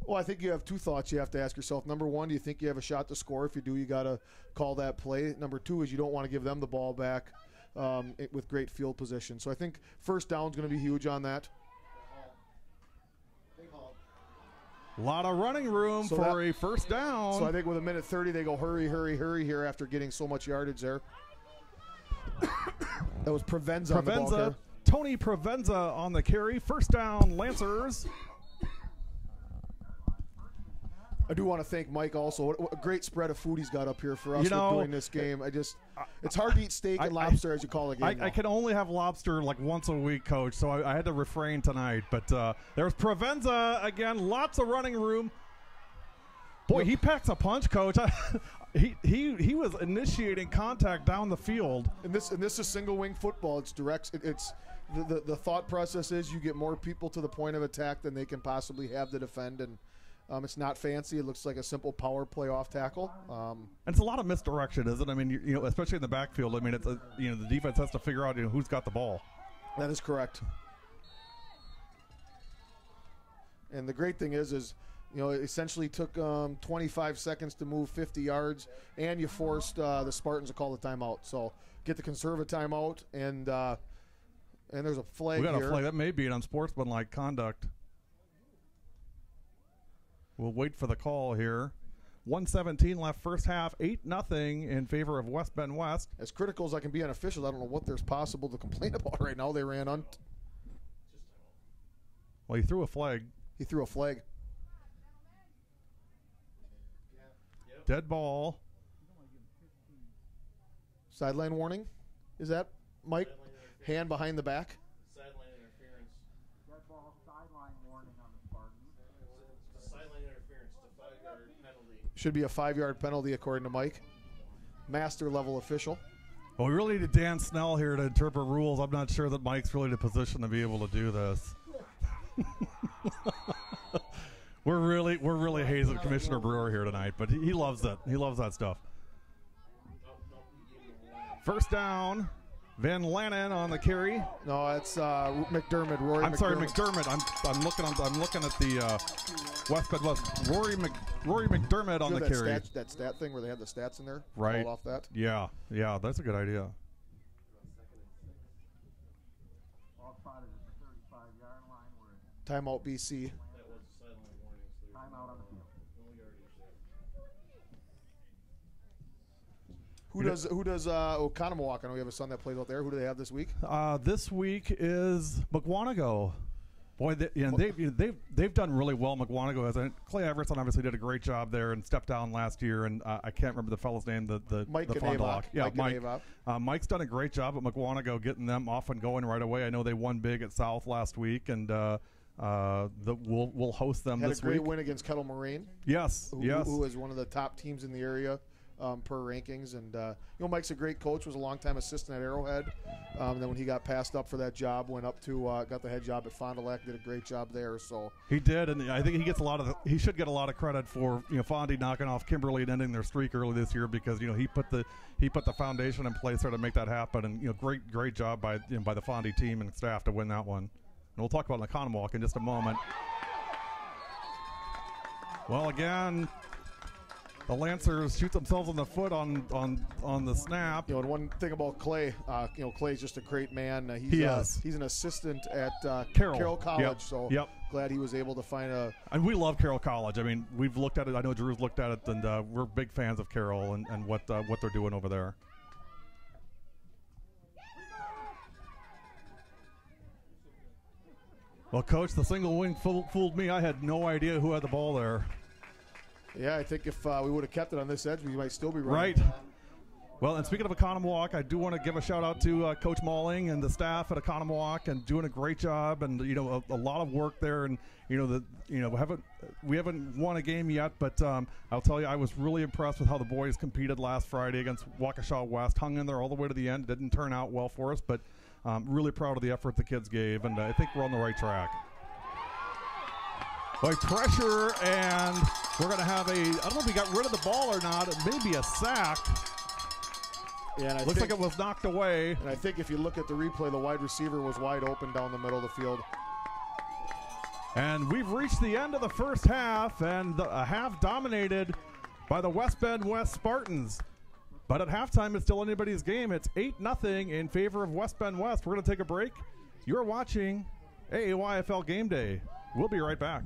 Well, I think you have 2 thoughts you have to ask yourself. Number 1, do you think you have a shot to score? If you do, you got to call that play. Number 2 is you don't want to give them the ball back with great field position. So I think first down is going to be huge on that. A lot of running room for a first down. So I think with 1:30, they go hurry here after getting so much yardage there. That was Provenza on the ball carrier. Tony Provenza on the carry. First down, Lancers. I do want to thank Mike also. What a great spread of food he's got up here for us doing this game. It's hard to eat steak and lobster as you call it. I can only have lobster like once a week, Coach, so I had to refrain tonight. But there's Provenza again. Lots of running room. Boy, he packs a punch, Coach. He was initiating contact down the field. And this is single wing football. It's direct. It's the thought process is you get more people to the point of attack than they can possibly have to defend, and it's not fancy. It looks like a simple power play off tackle. And it's a lot of misdirection, isn't it? Especially in the backfield. It's the defense has to figure out who's got the ball. That is correct. And the great thing is it essentially took 25 seconds to move 50 yards, and you forced the Spartans to call the timeout. So get the conservative timeout, and there's a flag here. We got a flag. That may be an unsportsmanlike conduct. We'll wait for the call here. 1:17 left first half, 8-0 in favor of West Bend West. As critical as I can be on officials, I don't know what there's possible to complain about right now. They ran on. Well, he threw a flag. Dead ball. Sideline warning. Is that Mike? Hand behind the back. Sideline interference. Dead ball, sideline warning on the Spartans. Sideline interference, it's a 5-yard penalty. Should be a 5-yard penalty according to Mike. Master level official. Well, we really need Dan Snell here to interpret rules. I'm not sure that Mike's really in a position to be able to do this. We're really hazing Commissioner Brewer here tonight, but he loves it. He loves that stuff. First down, Van Lannen on the carry. No, it's McDermott. McDermott. I'm looking at the West Bend West. Rory McDermott on the carry. That stat thing where they have the stats in there. Right. Roll off that. Yeah, that's a good idea. Offside is the 35-yard line. Timeout BC. Who does Oconomowoc? I know you have a son that plays out there. Who do they have this week? This week is McWanago. Boy, they've done really well. McWanago has. Clay Everson obviously did a great job there and stepped down last year. And I can't remember the fellow's name. Mike the Fond du Lac. Yeah, Mike. Mike's done a great job at McWanago getting them off and going right away. I know they won big at South last week, and we'll host them this week. Had a great win against Kettle Moraine. Yes, who is one of the top teams in the area. Per rankings, and Mike's a great coach. Was a longtime assistant at Arrowhead. Then when he got passed up for that job, went up to got the head job at Fond du Lac. Did a great job there. So he did, and I think he should get a lot of credit for Fondy knocking off Kimberly and ending their streak early this year, because he put the foundation in place there to make that happen, and great job by the Fondy team and staff to win that one. And we'll talk about Oconomowoc in just a moment. Well, again, the Lancers shoot themselves in the foot on the snap. And one thing about Clay, Clay's just a great man. He's an assistant at Carroll College, so glad he was able to find a. And we love Carroll College. I mean, we've looked at it. I know Drew's looked at it, and we're big fans of Carroll and what they're doing over there. Well, Coach, the single wing fooled me. I had no idea who had the ball there. Yeah, I think if we would have kept it on this edge, we might still be running. Right. Well, and speaking of Oconomowoc, I do want to give a shout-out to Coach Malling and the staff at Oconomowoc, and doing a great job, and a lot of work there. And we haven't won a game yet, but I'll tell you, I was really impressed with how the boys competed last Friday against Waukesha West. Hung in there all the way to the end. It didn't turn out well for us, but really proud of the effort the kids gave, and I think we're on the right track. By pressure, and we're going to have I don't know if we got rid of the ball or not. It may be a sack. Yeah, and looks like it was knocked away. And I think if you look at the replay, the wide receiver was wide open down the middle of the field. And we've reached the end of the first half, and a half dominated by the West Bend West Spartans. But at halftime, it's still anybody's game. It's 8-0 in favor of West Bend West. We're going to take a break. You're watching AAYFL Game Day. We'll be right back.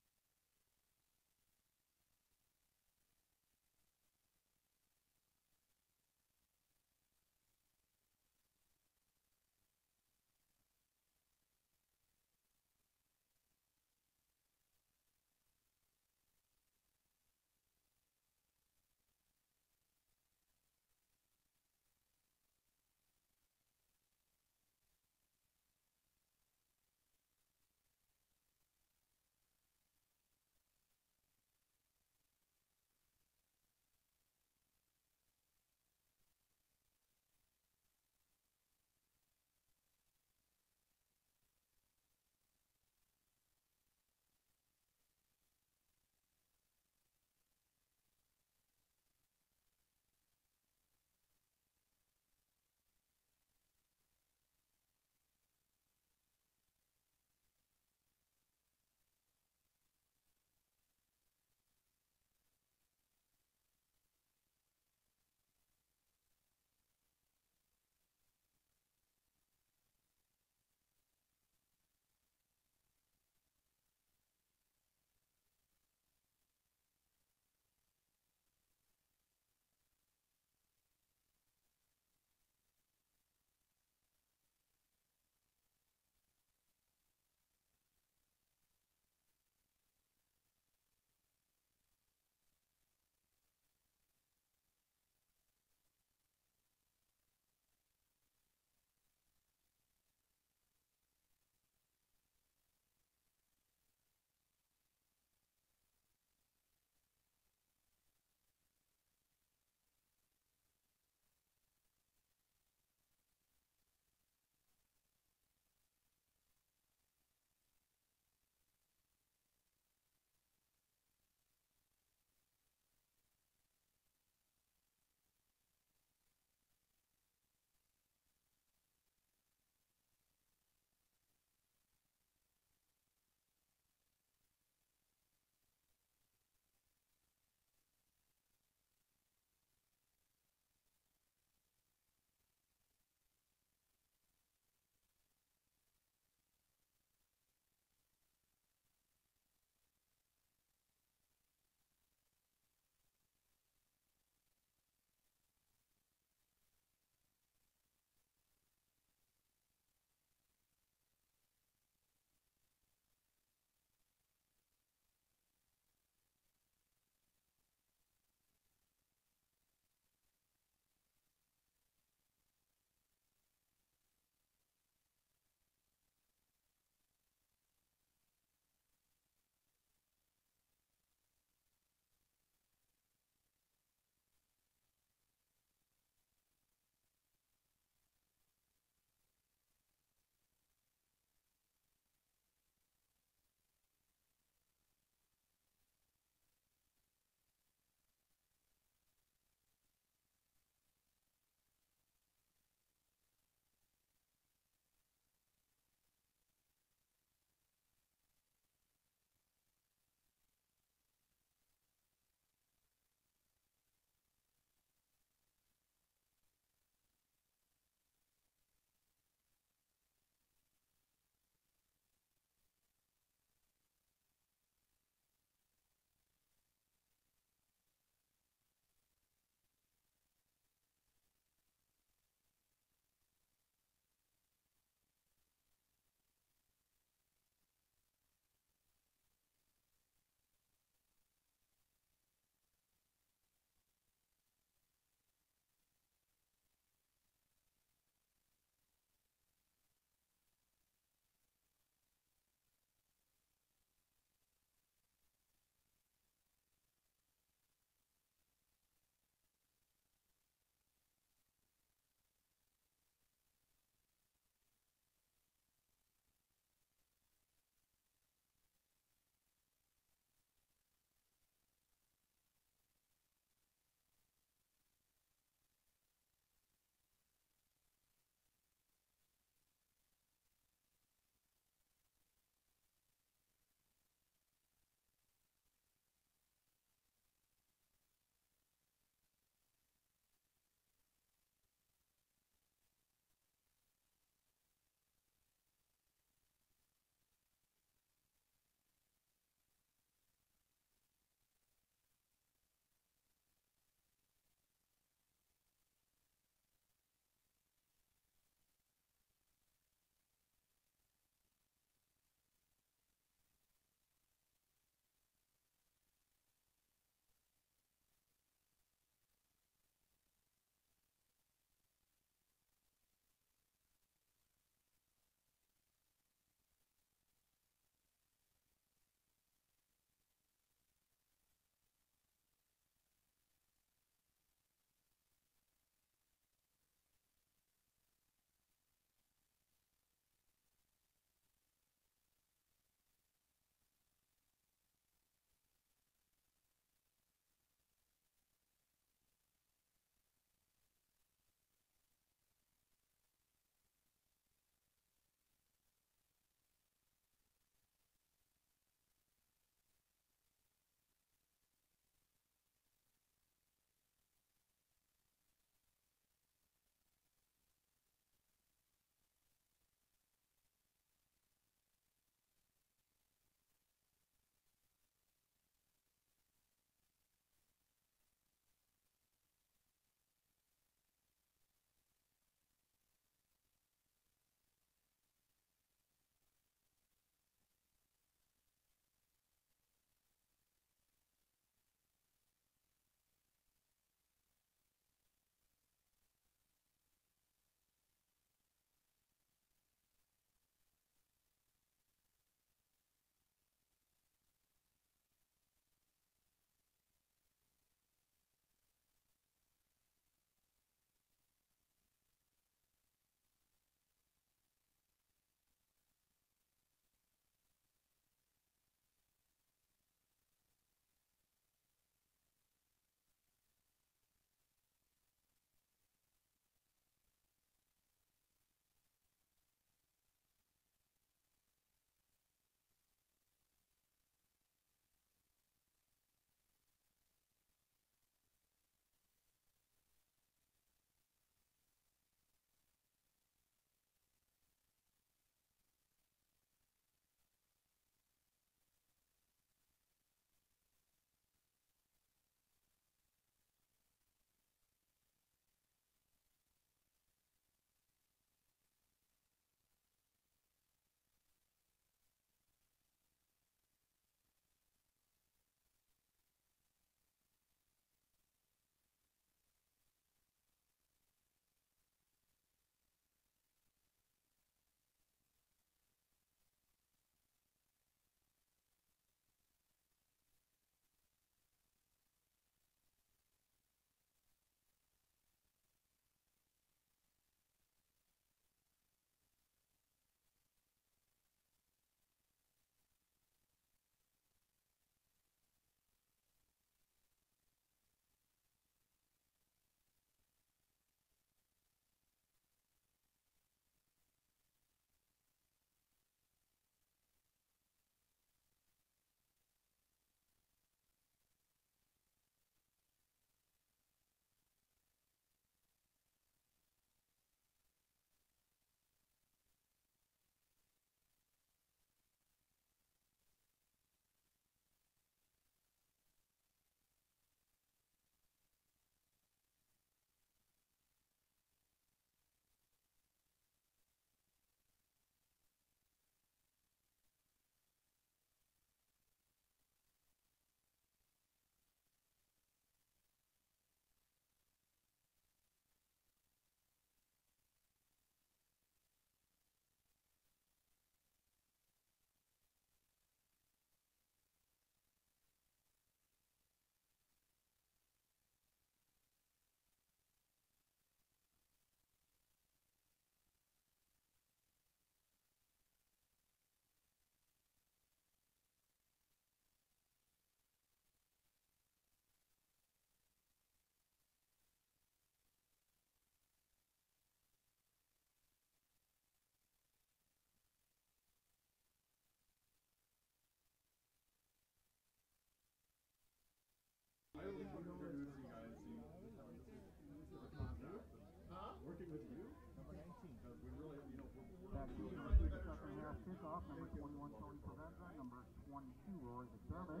kickoff. Number 21, Tony Provenza. Number 22, Rory McDermott.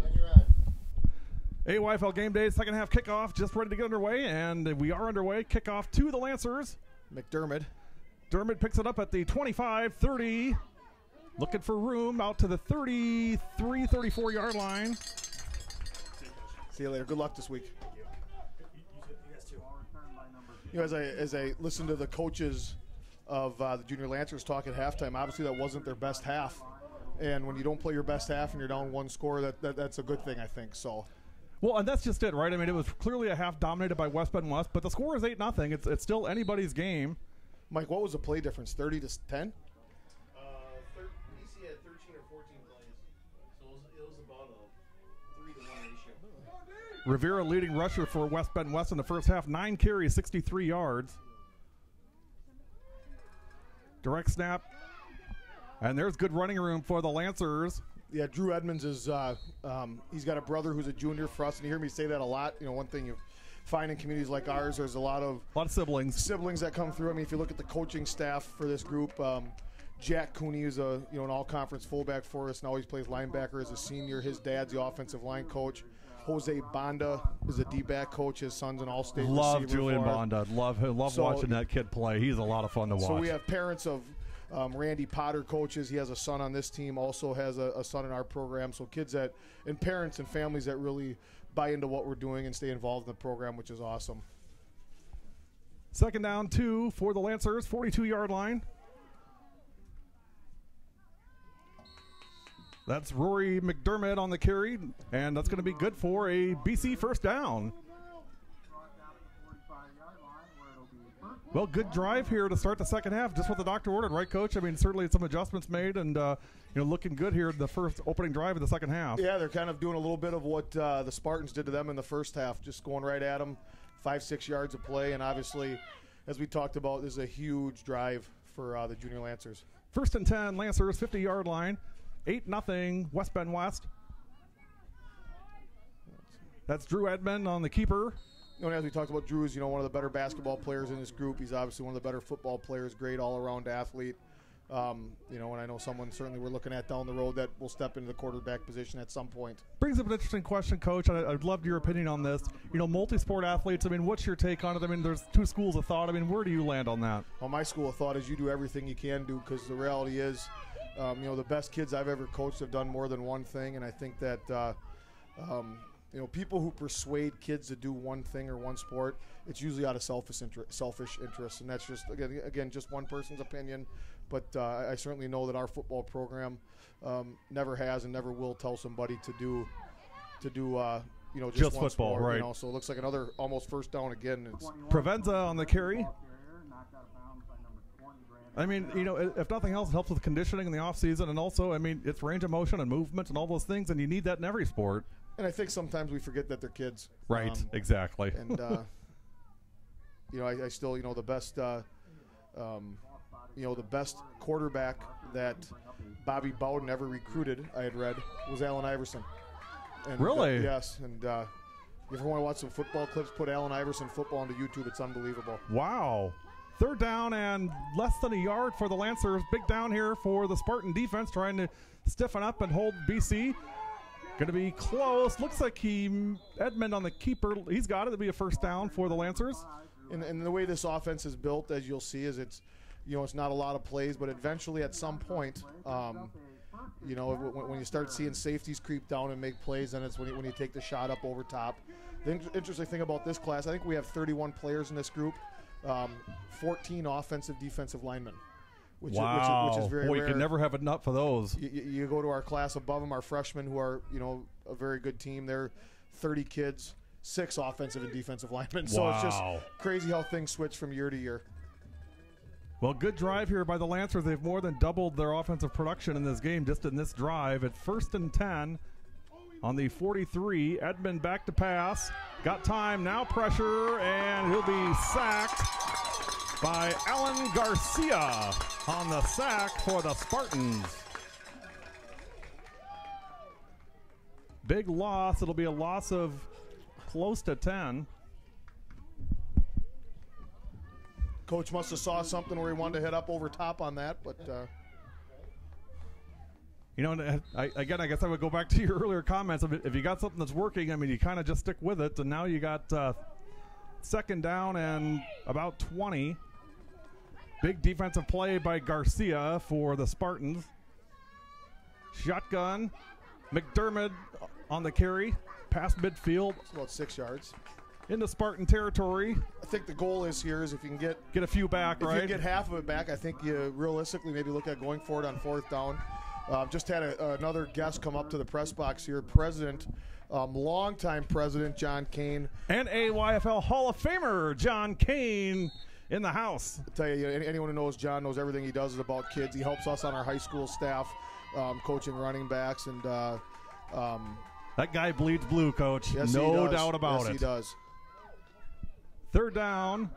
And you're on. Aayfl game day, second half kickoff, just ready to get underway, and we are underway. Kickoff to the Lancers. McDermott. Dermott picks it up at the 25, 30. Looking for room out to the 33, 34-yard line. See you later. Good luck this week. Ball returned by number You know, as I listen to the coaches of the Junior Lancers talk at halftime, obviously that wasn't their best half. And when you don't play your best half and you're down one score, that's a good thing, I think. So, Well, and that's just it, right? I mean, it was clearly a half dominated by West Bend West, but the score is 8-0. It's still anybody's game. Mike, what was the play difference? 30 to 10? BC had 13 or 14 plays, so it was about a 3-to-1 ratio. Rivera leading rusher for West Bend West in the first half. 9 carries, 63 yards. Direct snap. And there's good running room for the Lancers. Yeah, Drew Edmonds is he's got a brother who's a junior for us, and you hear me say that a lot. You know, one thing you find in communities like ours, there's a lot of siblings that come through. I mean, if you look at the coaching staff for this group, Jack Cooney is an all-conference fullback for us. Now he plays linebacker as a senior. His dad's the offensive line coach. Jose Banda is a D-back coach. His son's an all-state Love receiver Julian for us. Banda. Love watching that kid play. He's a lot of fun to watch. So we have parents of Randy Potter coaches. He has a son on this team, also has a son in our program. So kids and parents and families that really buy into what we're doing and stay involved in the program, which is awesome. Second down, 2 for the Lancers, 42-yard line. That's Rory McDermott on the carry, and that's going to be good for a BC first down. brought down to the 45-yard line where it'll be first. Well, good drive here to start the second half, just what the doctor ordered, right, Coach? I mean, certainly some adjustments made, and looking good here the first opening drive of the second half. Yeah, they're kind of doing a little bit of what the Spartans did to them in the first half, just going right at them, 5-6 yards of play, and obviously, as we talked about, this is a huge drive for the Junior Lancers. First and 10, Lancers, 50-yard line, 8-0, West Bend West. That's Drew Edmond on the keeper. As we talked about, Drew is one of the better basketball players in this group. He's obviously one of the better football players, great all-around athlete. And I know someone certainly we're looking at down the road that will step into the quarterback position at some point. Brings up an interesting question, Coach. I'd love your opinion on this. Multi-sport athletes, I mean, what's your take on it? I mean, there's two schools of thought. I mean, where do you land on that? Well, my school of thought is you do everything you can do, because the reality is, the best kids I've ever coached have done more than one thing, and I think that people who persuade kids to do one thing or one sport, it's usually out of selfish interest, and that's just again just one person's opinion. But I certainly know that our football program never has and never will tell somebody to do just one football, sport, right? So it looks like another almost first down again. It's Provenza on the carry. Knocked out of bounds by number 20, Brandon. I mean, if nothing else, it helps with conditioning in the offseason, and also, I mean, it's range of motion and movement and all those things, and you need that in every sport. And I think sometimes we forget that they're kids. Right, exactly. And, I still, the best, the best quarterback that Bobby Bowden ever recruited, I had read, was Allen Iverson. And, really? Yes. And if you ever want to watch some football clips, put Allen Iverson football onto YouTube. It's unbelievable. Wow. Third down and less than a yard for the Lancers. Big down here for the Spartan defense, trying to stiffen up and hold BC. Going to be close. Looks like Edmond on the keeper. He's got it. It'll be a first down for the Lancers. And the way this offense is built, as you'll see, is it's not a lot of plays, but eventually at some point, when you start seeing safeties creep down and make plays, then it's when you take the shot up over top. The interesting thing about this class, I think we have 31 players in this group, 14 offensive, defensive linemen. Which is very Boy, rare. you can never have enough for those. You go to our class above them, our freshmen, who are a very good team. They're 30 kids, 6 offensive and defensive linemen. So it's just crazy how things switch from year to year. Well, good drive here by the Lancers. They've more than doubled their offensive production in this game just in this drive. At first and 10 on the 43. Edmond back to pass. Got time, now pressure, and he'll be sacked by Alan Garcia on the sack for the Spartans. Big loss. It'll be a loss of close to 10. Coach must have saw something where he wanted to hit up over top on that, but And I guess I would go back to your earlier comments. If you got something that's working, I mean, you kind of just stick with it. And now you got second down and about 20. Big defensive play by Garcia for the Spartans. Shotgun. McDermott on the carry. Past midfield. it's about 6 yards. Into Spartan territory. I think the goal is here is if you can get a few back, if right? you can get half of it back, I think you realistically maybe look at going for it on 4th down. Just had another guest come up to the press box here. President, longtime President John Kane. And AYFL Hall of Famer John Kane in the house. I tell you, anyone who knows John knows everything he does is about kids. He helps us on our high school staff, coaching running backs. And that guy bleeds blue, Coach. Yes, no doubt about it. Yes, he does. Third down.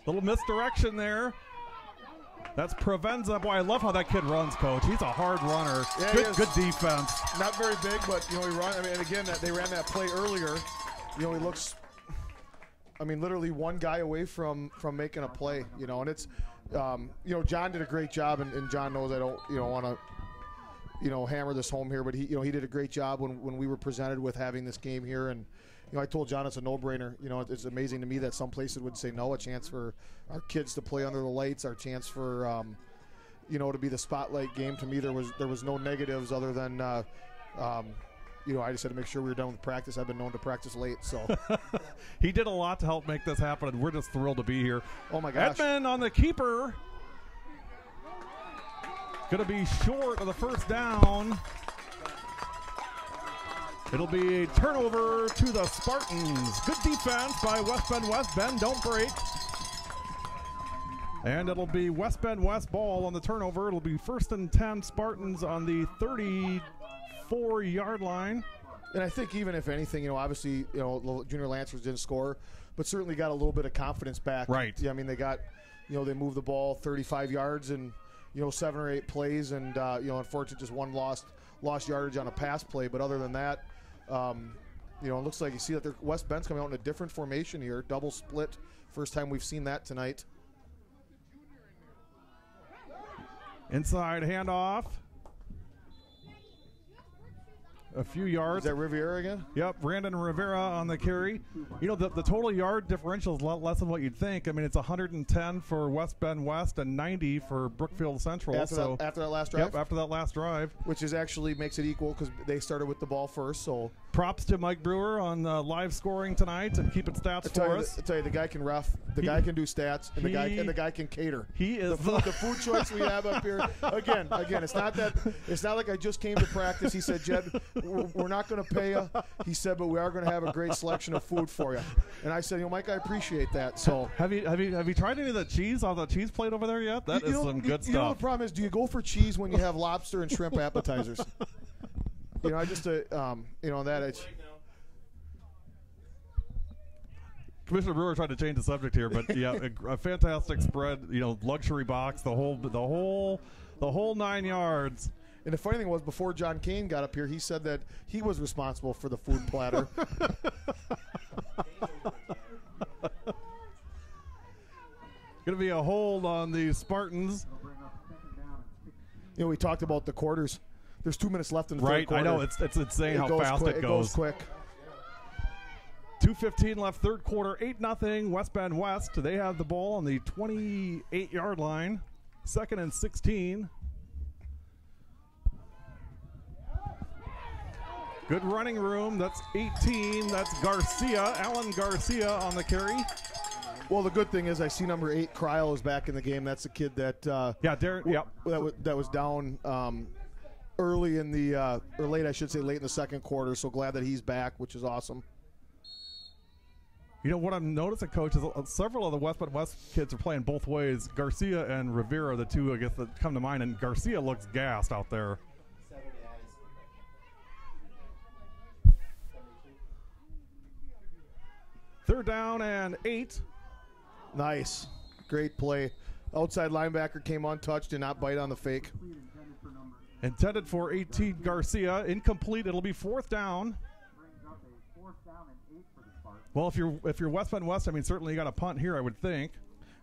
Little misdirection there. That's Provenza. Boy, I love how that kid runs, Coach. He's a hard runner. Yeah, good defense. Not very big, but, he run. I mean, and again, they ran that play earlier. He looks, literally one guy away from making a play, and it's, John did a great job, and John knows I don't, want to, hammer this home here, but he did a great job when we were presented with having this game here. And, I told John it's a no-brainer. It's amazing to me that some places would say no, a chance for our kids to play under the lights, our chance for, to be the spotlight game. To me, there was no negatives other than, I just had to make sure we were done with practice. I've been known to practice late, so. He did a lot to help make this happen, and we're just thrilled to be here. Oh, my gosh. Edmond on the keeper. Going to be short of the first down. It'll be a turnover to the Spartans. Good defense by West Bend West. Bend, don't break. And it'll be West Bend West ball on the turnover. It'll be 1st and 10 Spartans on the 34-yard line. And I think even if anything, obviously, Junior Lancers didn't score, but certainly got a little bit of confidence back. Right. Yeah, they got, they moved the ball 35 yards and, 7 or 8 plays, and, unfortunately just one lost yardage on a pass play. But other than that, it looks like you see that West Bend's coming out in a different formation here, double split. First time we've seen that tonight. Inside handoff. A few yards. Is that Riviera again? Yep, Brandon Rivera on the carry. The total yard differential is a lot less than what you'd think. It's 110 for West Bend West and 90 for Brookfield Central. After that last drive? Yep, after that last drive. Which is actually makes it equal because they started with the ball first. So props to Mike Brewer on live scoring tonight and keeping stats for us. I tell you, the guy can ref, the guy can do stats, and the guy can cater. He is the food choice we have up here. Again, it's not like I just came to practice. He said, Jed, we're not going to pay you. He said, but we are going to have a great selection of food for you. And I said, Mike, I appreciate that. So have you tried any of the cheese? All the cheese plate over there yet? That is some good stuff. The problem is, do you go for cheese when you have lobster and shrimp appetizers? I just that it's. Commissioner Brewer tried to change the subject here, but yeah, a fantastic spread. Luxury box, the whole 9 yards. And the funny thing was, before John Kane got up here, he said that he was responsible for the food platter. Going to be a hold on the Spartans. We talked about the quarters. There's 2 minutes left in the third quarter. I know. It's insane how fast it goes. It goes quick. 2:15 left, third quarter, 8-0 West Bend West. They have the ball on the 28-yard line. 2nd and 16. Good running room. That's 18. That's Garcia, Alan Garcia on the carry. Well, the good thing is I see number 8, Cryle, is back in the game. That's the kid that Darren. Yep. that was down early in the or late, I should say, late in the second quarter. So glad that he's back, which is awesome. What I'm noticing, Coach, is several of the West Bend West kids are playing both ways. Garcia and Rivera are the two, I guess, that come to mind, and Garcia looks gassed out there. Third down and 8. Nice. Great play. Outside linebacker came untouched, did not bite on the fake. Intended for 18 Garcia. Incomplete. It'll be 4th down. Fourth down and 8 for the Spartans. Well, if you're West Bend West, certainly you got a punt here, I would think.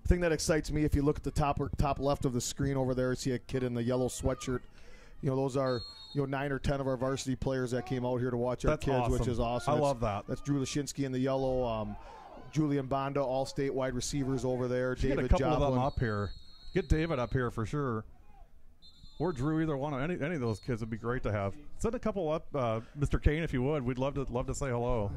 thing that excites me, if you look at the top left of the screen over there, see a kid in the yellow sweatshirt. Those are 9 or 10 of our varsity players that came out here to watch our kids, awesome. which is awesome. I love that. That's Drew Lashinsky in the yellow. Julian Bonda, all state wide receivers over there. David get a couple Joplin. Of them up here. Get David up here for sure. Or Drew, either one. Any of those kids would be great to have. Send a couple up, Mr. Kane, if you would. We'd love to say hello.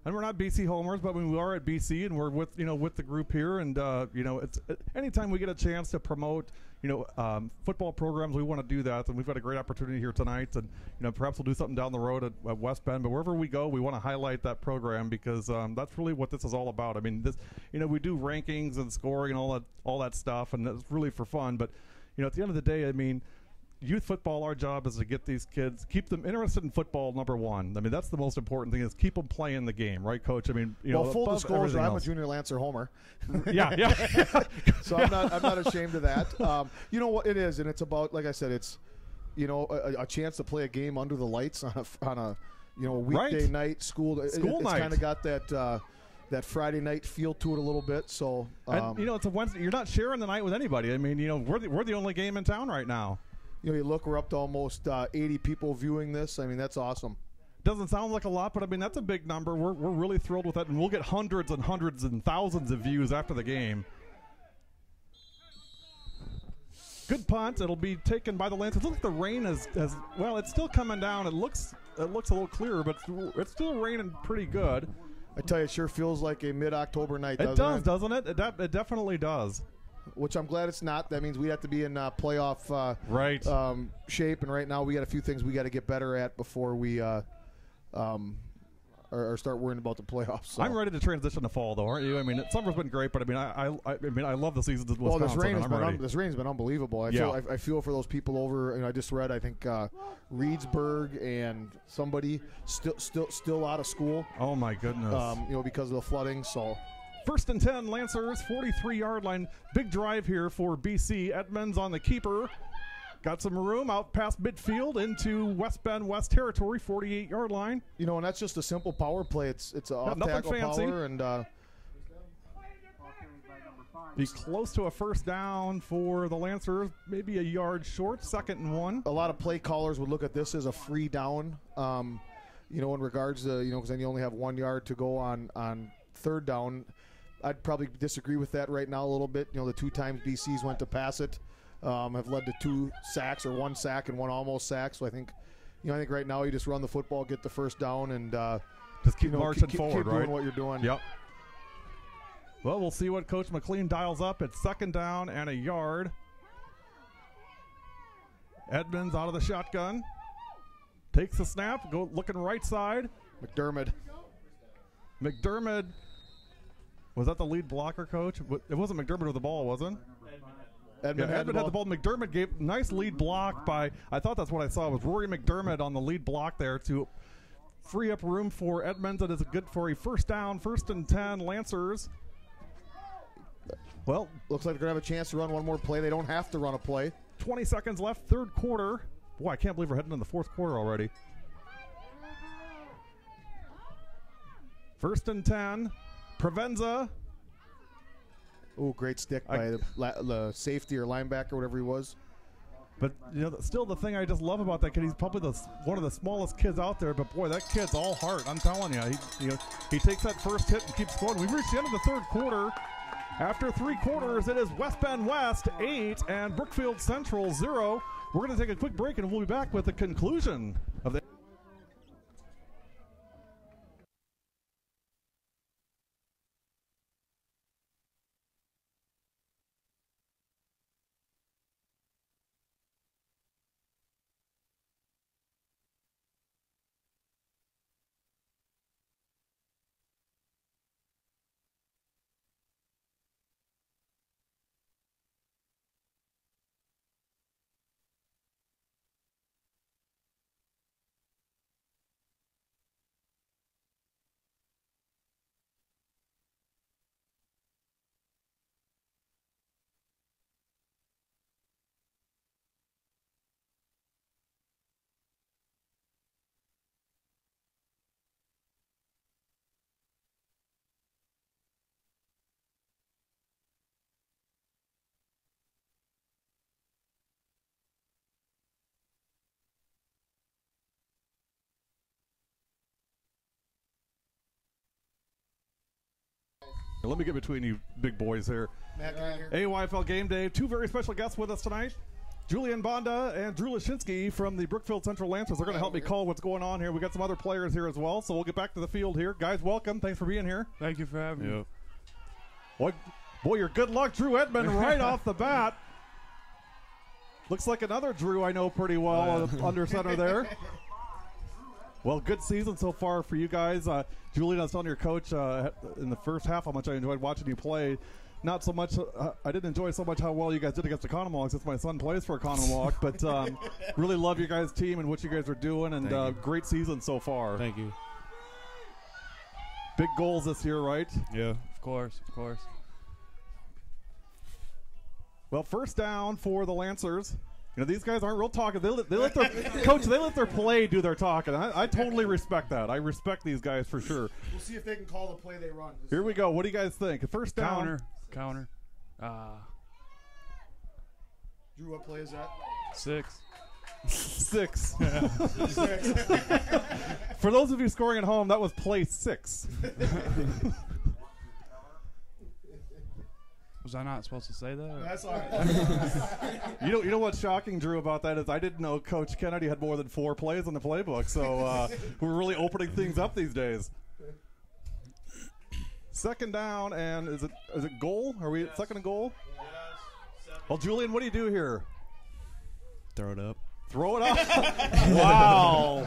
And we're not BC homers, but we are at BC, and we're with the group here. And it's anytime we get a chance to promote football programs, we want to do that. And we've got a great opportunity here tonight. And perhaps we'll do something down the road at West Bend. But wherever we go, we want to highlight that program because that's really what this is all about. I mean, we do rankings and scoring and all that stuff, and it's really for fun. But at the end of the day, I mean, youth football, our job is to get these kids, keep them interested in football, number one. I mean, that's the most important thing is keep them playing the game, right, Coach? I mean, full disclosure, I'm a junior Lancer homer. Yeah. So I'm not ashamed of that. You know what it is, and it's about, like I said, it's a chance to play a game under the lights on a weekday right. night, school night. It's kind of got that Friday night feel to it a little bit. So and, it's a Wednesday. You're not sharing the night with anybody. I mean, we're the only game in town right now. You look, we're up to almost 80 people viewing this. I mean, that's awesome. Doesn't sound like a lot, but I mean, that's a big number. We're really thrilled with that, and we'll get hundreds and hundreds and thousands of views after the game. Good punt. It'll be taken by the Lancers. It looks like the rain is well. It's still coming down. It looks a little clearer, but it's still raining pretty good. I tell you, it sure feels like a mid-October night. Doesn't it? It definitely does. Which I'm glad it's not. That means we have to be in playoff shape, and right now we got a few things we got to get better at before we or start worrying about the playoffs. So. I'm ready to transition to fall, though, aren't you? I mean, summer's been great, but I love the season. Well, this rain's been unbelievable. I feel for those people over. I just read. I think Reedsburg and somebody still out of school. Oh my goodness. Because of the flooding. So. 1st and 10, Lancers, 43-yard line. Big drive here for BC. Edmonds on the keeper. Got some room out past midfield into West Bend West territory, 48-yard line. And that's just a simple power play. It's a off-tackle power. And be close to a first down for the Lancers, maybe a yard short, 2nd and 1. A lot of play callers would look at this as a free down, in regards to, because then you only have 1 yard to go on 3rd down. I'd probably disagree with that right now a little bit. The 2 times BC's went to pass it have led to 2 sacks or 1 sack and 1 almost sack. So I think right now you just run the football, get the first down, and just keep marching forward, keep doing what you're doing. Yep. Well, we'll see what Coach McLean dials up. It's 2nd down and a yard. Edmonds out of the shotgun. Takes the snap, looking right side. McDermott. Was that the lead blocker, Coach? It wasn't McDermott with the ball, was it? Edmund had the ball. McDermott gave nice lead block by, I thought that's what I saw, was Rory McDermott on the lead block there to free up room for Edmonds. That is good for a first down, 1st and 10, Lancers. Well, looks like they're going to have a chance to run one more play. They don't have to run a play. 20 seconds left, 3rd quarter. Boy, I can't believe we're heading into the 4th quarter already. 1st and 10. Provenza. Oh, great stick by the safety or linebacker, whatever he was. But, still the thing I just love about that kid, he's probably one of the smallest kids out there, but, boy, that kid's all heart. I'm telling you. He takes that first hit and keeps going. We've reached the end of the 3rd quarter. After 3 quarters, it is West Bend West 8 and Brookfield Central 0. We're going to take a quick break, and we'll be back with the conclusion of the Let me get between you big boys here. Matt Gainer. Aayfl Game Day. Two very special guests with us tonight. Julian Bonda and Drew Lashinsky from the Brookfield Central Lancers. They're going to help me call what's going on here. We got some other players here as well, so we'll get back to the field here. Guys, welcome. Thanks for being here. Thank you for having me. Boy, your good luck, Drew Edmond, right off the bat. Looks like another Drew I know pretty well under center there. Well, good season so far for you guys. Julian, I was telling your coach in the first half how much I enjoyed watching you play. Not so much, I didn't enjoy so much how well you guys did against the Economogs, since my son plays for Economog, but really love your guys' team and what you guys are doing, and great season so far. Thank you. Big goals this year, right? Yeah, of course, of course. Well, first down for the Lancers. You know, these guys aren't real talking. They let their coach, they let their play do their talking. I totally respect that. I respect these guys for sure. We'll see if they can call the play they run. Here we go. What do you guys think? First down. Counter. Drew, what play is that? 6. 6. For those of you scoring at home, that was play 6. Was I not supposed to say that? That's all right. You know what's shocking, Drew, about that is I didn't know Coach Kennedy had more than 4 plays in the playbook, so we're really opening things up these days. Second down, and is it goal? Are we at second and goal? Yes. 7. Well, Julian, what do you do here? Throw it up. Throw it up. Wow.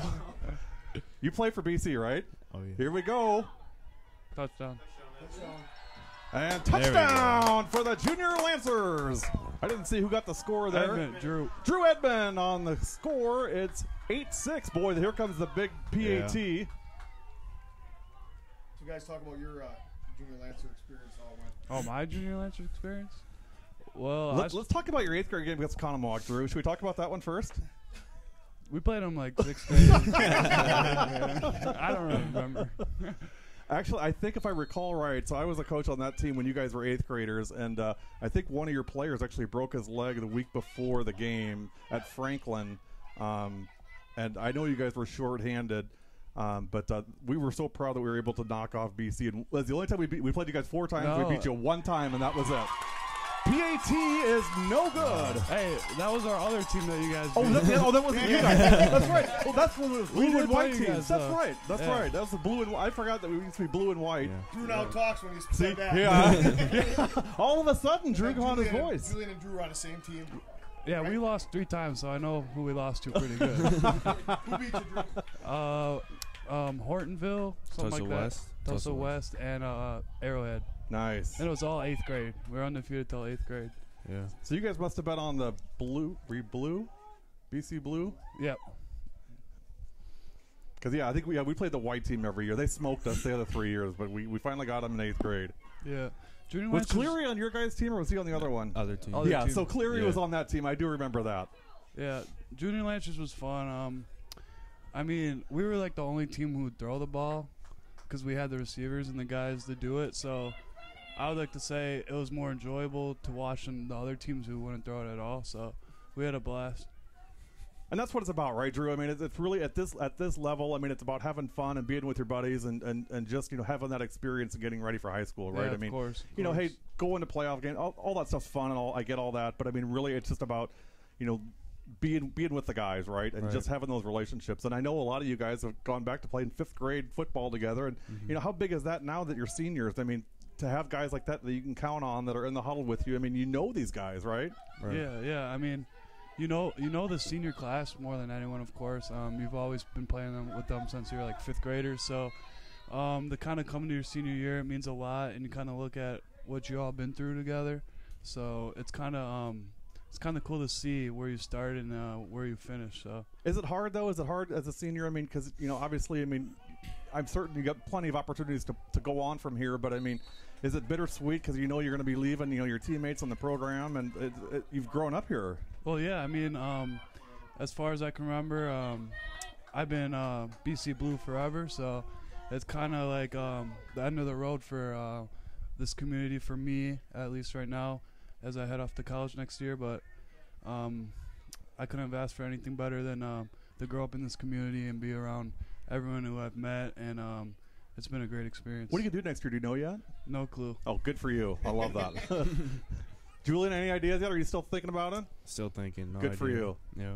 You play for BC, right? Oh, yeah. Here we go. Touchdown. And touchdown for the Junior Lancers. I didn't see who got the score there. Edmund, Drew. Drew Edmond on the score. It's 8-6. Boy, here comes the big PAT. So you guys talk about your Junior Lancer experience. How it went. Oh, my Junior Lancer experience? Well, Let's talk about your 8th grade game against Economock, Drew. Should we talk about that one first? we played them like 6th grade. I don't really remember. Actually, I think if I recall right, so I was a coach on that team when you guys were 8th graders, and I think one of your players actually broke his leg the week before the game at Franklin, and I know you guys were shorthanded, but we were so proud that we were able to knock off BC. And it was the only time we played you guys 4 times. No. We beat you 1 time, and that was it. PAT is no good. Hey, that was our other team that you guys beat. That wasn't you guys. That's right. Well, that's one of the blue and white teams. guys, That's right. That's right. That's the blue and white. I forgot that we used to be blue and white. Yeah. Drew now talks when he's said that. Yeah. All of a sudden, Drew got his voice. Julian and Drew are on the same team. Yeah, we lost 3 times, so I know who we lost to pretty good. Who beat you, Drew? Hortonville, something like that. Tulsa West, and Arrowhead. Nice. And it was all 8th grade. We were undefeated till 8th grade. Yeah. So you guys must have been on the blue? BC Blue? Yep. Because, I think we played the white team every year. They smoked us the other 3 years, but we finally got them in 8th grade. Yeah. Junior Was Lancers- Cleary on your guys' team, or was he on the other one? Other team. Other team. So Cleary was on that team. I do remember that. Yeah, Junior Lancers was fun. I mean, we were like the only team who would throw the ball because we had the receivers and the guys to do it. So I would like to say it was more enjoyable to watch than the other teams who wouldn't throw it at all. So we had a blast. And that's what it's about, right, Drew? I mean, it's really at this level. I mean, it's about having fun and being with your buddies and just having that experience and getting ready for high school, right? Yeah, I mean, of course. Hey, go into playoff game, all that stuff's fun and all. I get all that, but I mean, really, it's just about being with the guys, right, and just having those relationships. And I know a lot of you guys have gone back to playing 5th grade football together, and how big is that now that you're seniors? I mean, to have guys like that you can count on that are in the huddle with you. I mean, these guys, right? Yeah. I mean, you know the senior class more than anyone, of course. You've always been playing with them since you were like 5th graders. So the kind of coming to your senior year, it means a lot, and you kind of look at what you all been through together. So it's kind of cool to see where you start and where you finish. So is it hard though? Is it hard as a senior? I mean, because obviously, I mean, I'm certain you got plenty of opportunities to go on from here. But I mean, is it bittersweet because you're going to be leaving your teammates on the program and you've grown up here? Well, yeah. I mean, as far as I can remember, I've been BC Blue forever. So it's kind of like the end of the road for this community for me, at least right now, as I head off to college next year. But I couldn't have asked for anything better than to grow up in this community and be around everyone who I've met and it's been a great experience. What are you going to do next year? Do you know yet? No clue. Oh, good for you. I love that. Julian, any ideas yet? Are you still thinking about it? Still thinking. No good idea. for you. Yeah.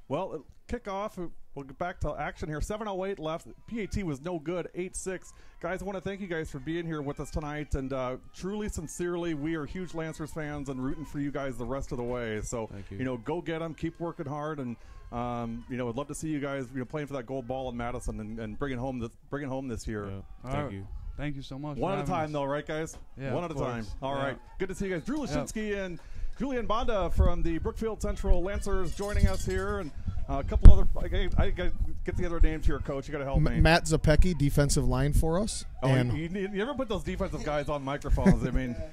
Well, kickoff. We'll get back to action here. 7:08 left. PAT was no good. 8-6. Guys, I want to thank you guys for being here with us tonight. And truly, sincerely, we are huge Lancers fans and rooting for you guys the rest of the way. So, Thank you. go get them. Keep working hard. And, I'd love to see you guys playing for that gold ball in Madison and bring it home this year. Yeah. Thank you. Thank you so much. One at a time, though, right, guys? Yeah, one at a time. All right. Good to see you guys. Drew Yep. Lashinsky and Julian Banda from the Brookfield Central Lancers joining us here. And a couple other – I got to get the other names here, Coach. You got to help me. Matt Zapecki, defensive line for us. Oh, and you ever put those defensive guys on microphones? I mean –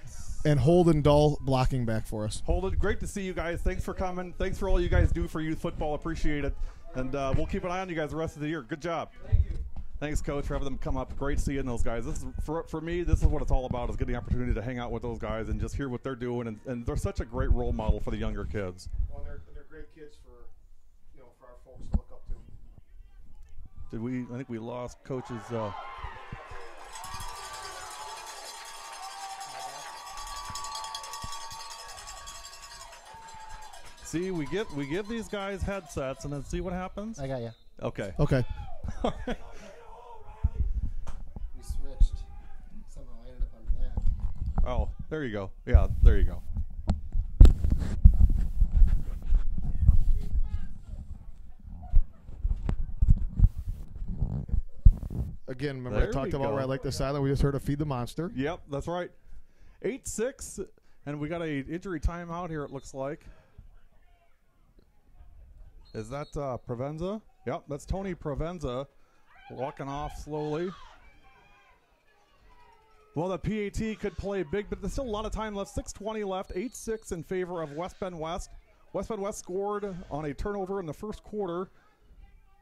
and Holden Dull blocking back for us. Holden, great to see you guys. Thanks for coming. Thanks for all you guys do for youth football. Appreciate it. And we'll keep an eye on you guys the rest of the year. Good job. Thank you. Thanks, Coach, for having them come up. Great seeing those guys. This is for me. This is what it's all about: is getting the opportunity to hang out with those guys and just hear what they're doing. And they're such a great role model for the younger kids. Well, they're great kids for our folks to look up to. I think we lost Coach's. See, we give these guys headsets and then see what happens. I got you. Okay. Okay. We switched. Somehow I ended up on that. Oh, there you go. Yeah, there you go. Again, remember There I talked we about go. where I like the silent. We just heard a Feed the Monster. Yep, that's right. 8-6, and we got a injury timeout here, it looks like. Is that Provenza? Yep, that's Tony Provenza walking off slowly. Well, the PAT could play big, but there's still a lot of time left. 6:20 left, 8-6 in favor of West Bend West. West Bend West scored on a turnover in the first quarter.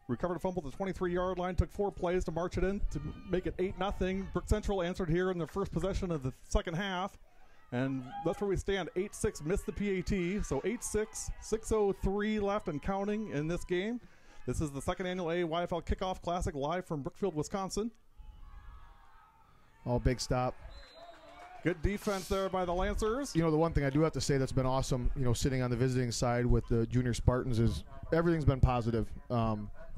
Recovered a fumble at the 23-yard line. Took 4 plays to march it in to make it 8-0. Brook Central answered here in their first possession of the second half. And that's where we stand. 8-6 missed the PAT. So 8-6, 6:03 left and counting in this game. This is the second annual Aayfl Kickoff Classic live from Brookfield, Wisconsin. Oh, big stop. Good defense there by the Lancers. The one thing I do have to say that's been awesome, sitting on the visiting side with the junior Spartans is everything's been positive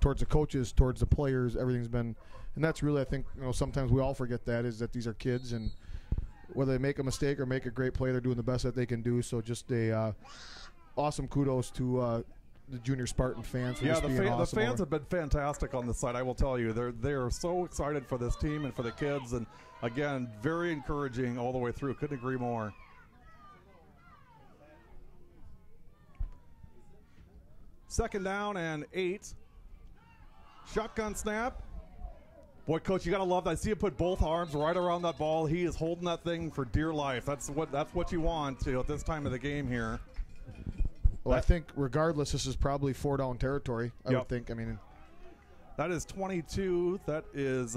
towards the coaches, towards the players. Everything's been, and that's really, I think, sometimes we all forget that is that these are kids, and whether they make a mistake or make a great play, they're doing the best that they can do. So just a awesome kudos to the junior Spartan fans. For Yeah, just being awesome. the fans have been fantastic on this side. I will tell you, they are so excited for this team and for the kids, and again, very encouraging all the way through. Couldn't agree more. Second down and 8. Shotgun snap. Boy, Coach, you got to love that. I see him put both arms right around that ball. He is holding that thing for dear life. That's what you want at this time of the game here. Well, I think regardless, this is probably 4-down territory. I would think. I mean, that is 22. That is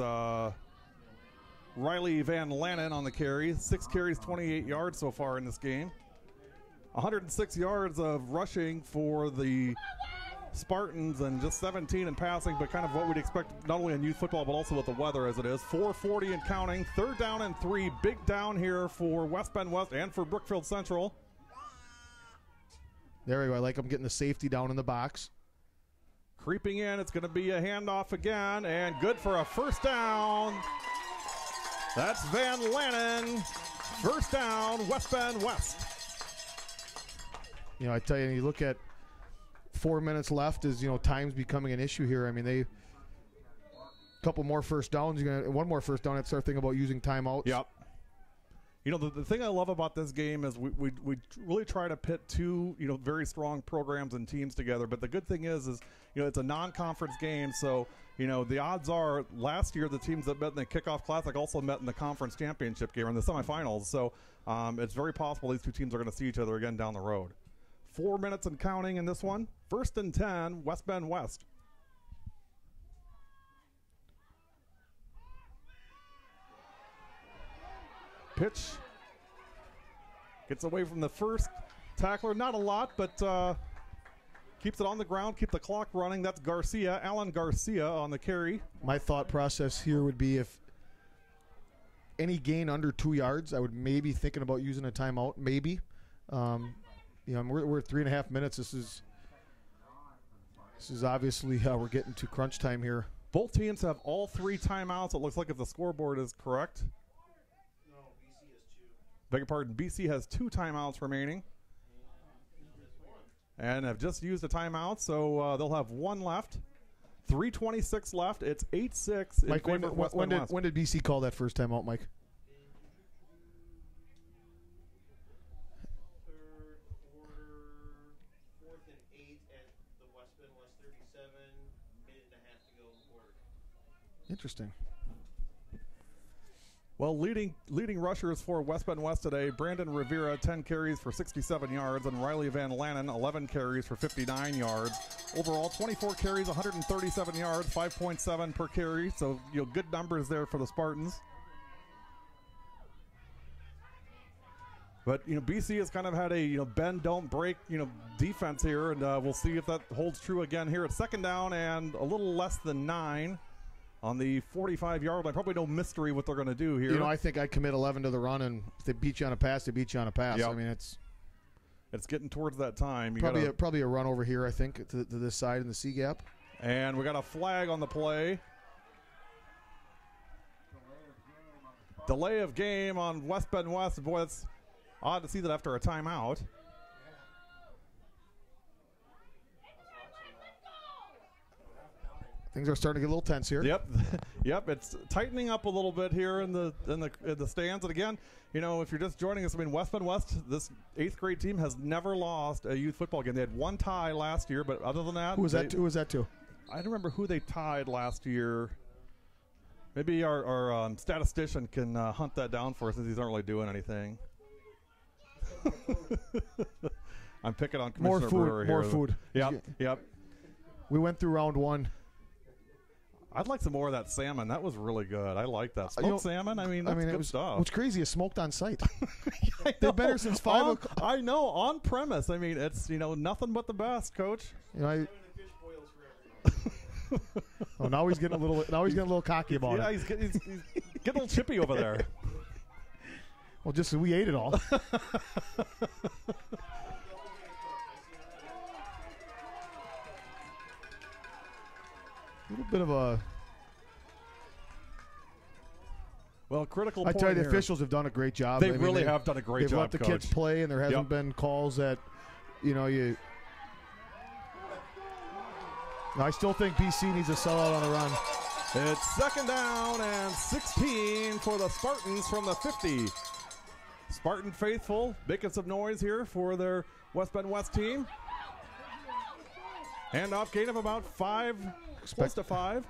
Riley Van Lannen on the carry. 6 carries, 28 yards so far in this game. 106 yards of rushing for the Spartans and just 17 in passing, but kind of what we'd expect not only in youth football but also with the weather as it is. 4:40 and counting. 3rd down and 3. Big down here for West Bend West and for Brookfield Central. There we go. I like them getting the safety down in the box. Creeping in. It's going to be a handoff again, and good for a first down. That's Van Lannen. First down, West Bend West. I tell you, you look at 4 minutes left is, time's becoming an issue here. I mean, a couple more first downs. One more first down. I'd start thinking about using timeouts. Yep. The thing I love about this game is we really try to pit two, very strong programs and teams together. But the good thing is it's a non-conference game. So, the odds are last year the teams that met in the Kickoff Classic also met in the conference championship game or in the semifinals. So it's very possible these two teams are going to see each other again down the road. 4 minutes and counting in this one. 1st and 10, West Bend West. Pitch. Gets away from the first tackler. Not a lot, but keeps it on the ground, keep the clock running. That's Garcia, Alan Garcia on the carry. My thought process here would be if any gain under 2 yards, I would maybe thinking about using a timeout. Maybe. We're at 3.5 minutes. This is obviously how we're getting to crunch time here. Both teams have all 3 timeouts. It looks like if the scoreboard is correct. No, BC has 2. Beg your pardon. BC has 2 timeouts remaining. And have just used a timeout, so they'll have 1 left. 3:26 left. It's 8-6 in Mike, favor of West Bend West. when did BC call that first timeout, Mike? Third quarter, 4th and 8 at the West Bend West 37, minute and a half to go in the quarter. Interesting. Well, leading rushers for West Bend West today, Brandon Rivera, 10 carries for 67 yards, and Riley Van Lannen, 11 carries for 59 yards. Overall, 24 carries, 137 yards, 5.7 per carry. So, good numbers there for the Spartans. But, BC has kind of had a, bend, don't break, defense here, and we'll see if that holds true again here at second down and a little less than 9. On the 45-yard line, probably no mystery what they're going to do here. I think I commit 11 to the run, and if they beat you on a pass, they beat you on a pass. Yep. I mean, it's getting towards that time. Probably a run over here, I think, to this side in the C gap. And we got a flag on the play. Delay of game on West Bend West. Boy, it's odd to see that after a timeout. Things are starting to get a little tense here. Yep. It's tightening up a little bit here in the stands. And again, if you're just joining us, West Bend West, this 8th grade team has never lost a youth football game. They had 1 tie last year, but other than that, Who was that to? I don't remember who they tied last year. Maybe our statistician can hunt that down for us since he's not really doing anything. I'm picking on Commissioner Brewer here. More food. Yep. We went through round 1. I'd like some more of that salmon. That was really good. I like that. Smoked salmon, that's good stuff. What's crazy is smoked on site. They've been here since 5 o'clock. I know, on premise. It's, nothing but the best, Coach. Oh, now he's getting a little cocky about it. He's getting a little chippy over there. Well, just so we ate it all. A little bit of a... critical I point tell you, the here. officials have done a great job. They really have done a great job, They've let the Coach. kids play, and there hasn't been calls that, I still think BC needs a sellout on the run. It's second down and 16 for the Spartans from the 50. Spartan faithful making some noise here for their West Bend West team. Handoff gain of about 5, close to 5.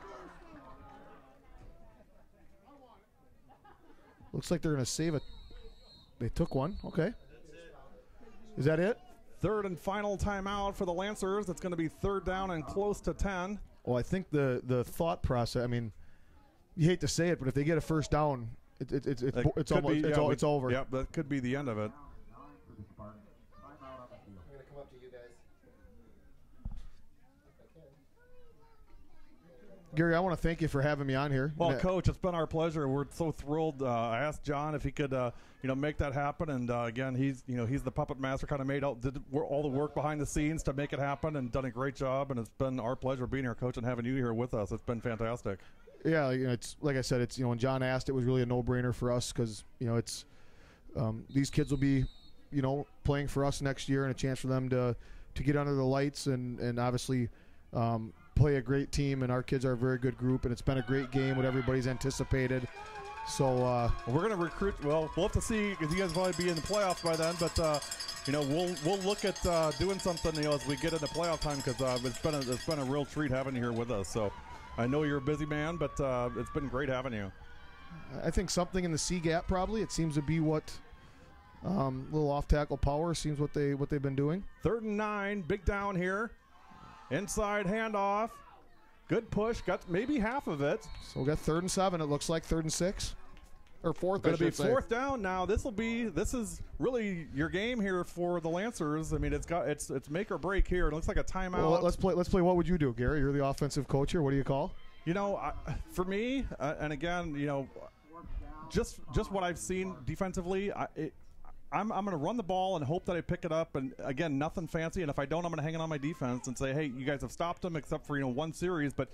Looks like they're going to save it. They took one. Okay. Is that it? Third and final timeout for the Lancers. It's going to be third down and close to 10. Well, I think the thought process, you hate to say it, but if they get a first down, it's over. Yep, that could be the end of it. Gary, I want to thank you for having me on here. Well, Coach, it's been our pleasure. We're so thrilled. I asked John if he could, make that happen, and again, he's the puppet master. Kind of did all the work behind the scenes to make it happen, and done a great job. And it's been our pleasure being here, Coach, and having you here with us. It's been fantastic. Yeah, it's like I said. It's when John asked, it was really a no-brainer for us because it's these kids will be playing for us next year, and a chance for them to get under the lights and obviously. Play a great team, and our kids are a very good group, and it's been a great game, what everybody's anticipated. So we're going to recruit. Well, we'll have to see if you guys will be in the playoffs by then. But we'll look at doing something as we get into playoff time because it's been a real treat having you here with us. So I know you're a busy man, but it's been great having you. I think something in the C gap probably. It seems to be what little off tackle power seems what they've been doing. 3rd and 9, big down here. Inside handoff. Good push. Got maybe half of it. So we got 3rd and 7. It looks like 3rd and 6. Or 4th, Going to be 4th down now. This is really your game here for the Lancers. It's make or break here. It looks like a timeout. Well, let's play. What would you do, Gary? You're the offensive coach here. What do you call? For me, and again, just what I've seen defensively, I'm going to run the ball and hope that I pick it up. And again, nothing fancy. And if I don't, I'm going to hang it on my defense and say, hey, you guys have stopped them except for one series, but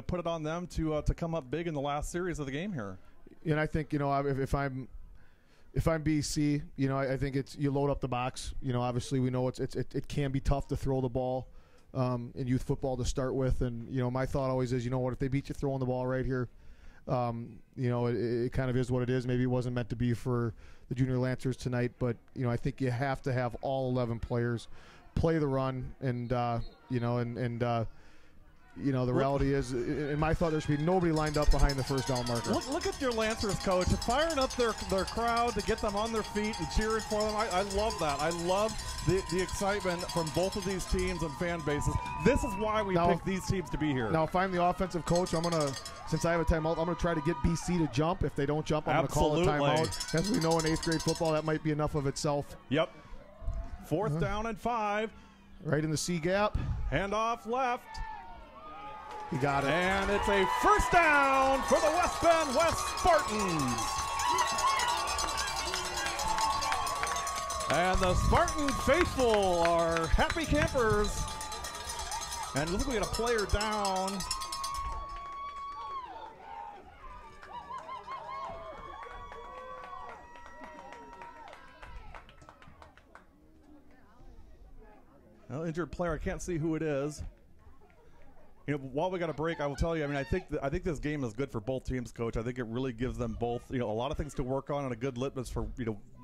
put it on them to come up big in the last series of the game here. And I think if I'm BC, I think it's you load up the box. Obviously we know it can be tough to throw the ball in youth football to start with, and my thought always is, if they beat you throwing the ball right here, it kind of is what it is. Maybe it wasn't meant to be for the junior Lancers tonight, but I think you have to have all 11 players play the run, and the reality is, in my thought, there should be nobody lined up behind the first down marker. Look at your Lancers coach firing up their crowd to get them on their feet and cheering for them. I love that. I love the excitement from both of these teams and fan bases. This is why we pick these teams to be here. Now, if I'm the offensive coach, since I have a timeout, I'm going to try to get BC to jump. If they don't jump, I'm going to call a timeout. As we know in 8th grade football, that might be enough of itself. Yep. 4th down and 5. Right in the C gap. Handoff left. He got it. And it's a first down for the West Bend West Spartans. And the Spartan faithful are happy campers. And look, we got a player down. Well, injured player, I can't see who it is. While we got a break, I will tell you, I think this game is good for both teams, Coach. I think it really gives them both, a lot of things to work on and a good litmus for,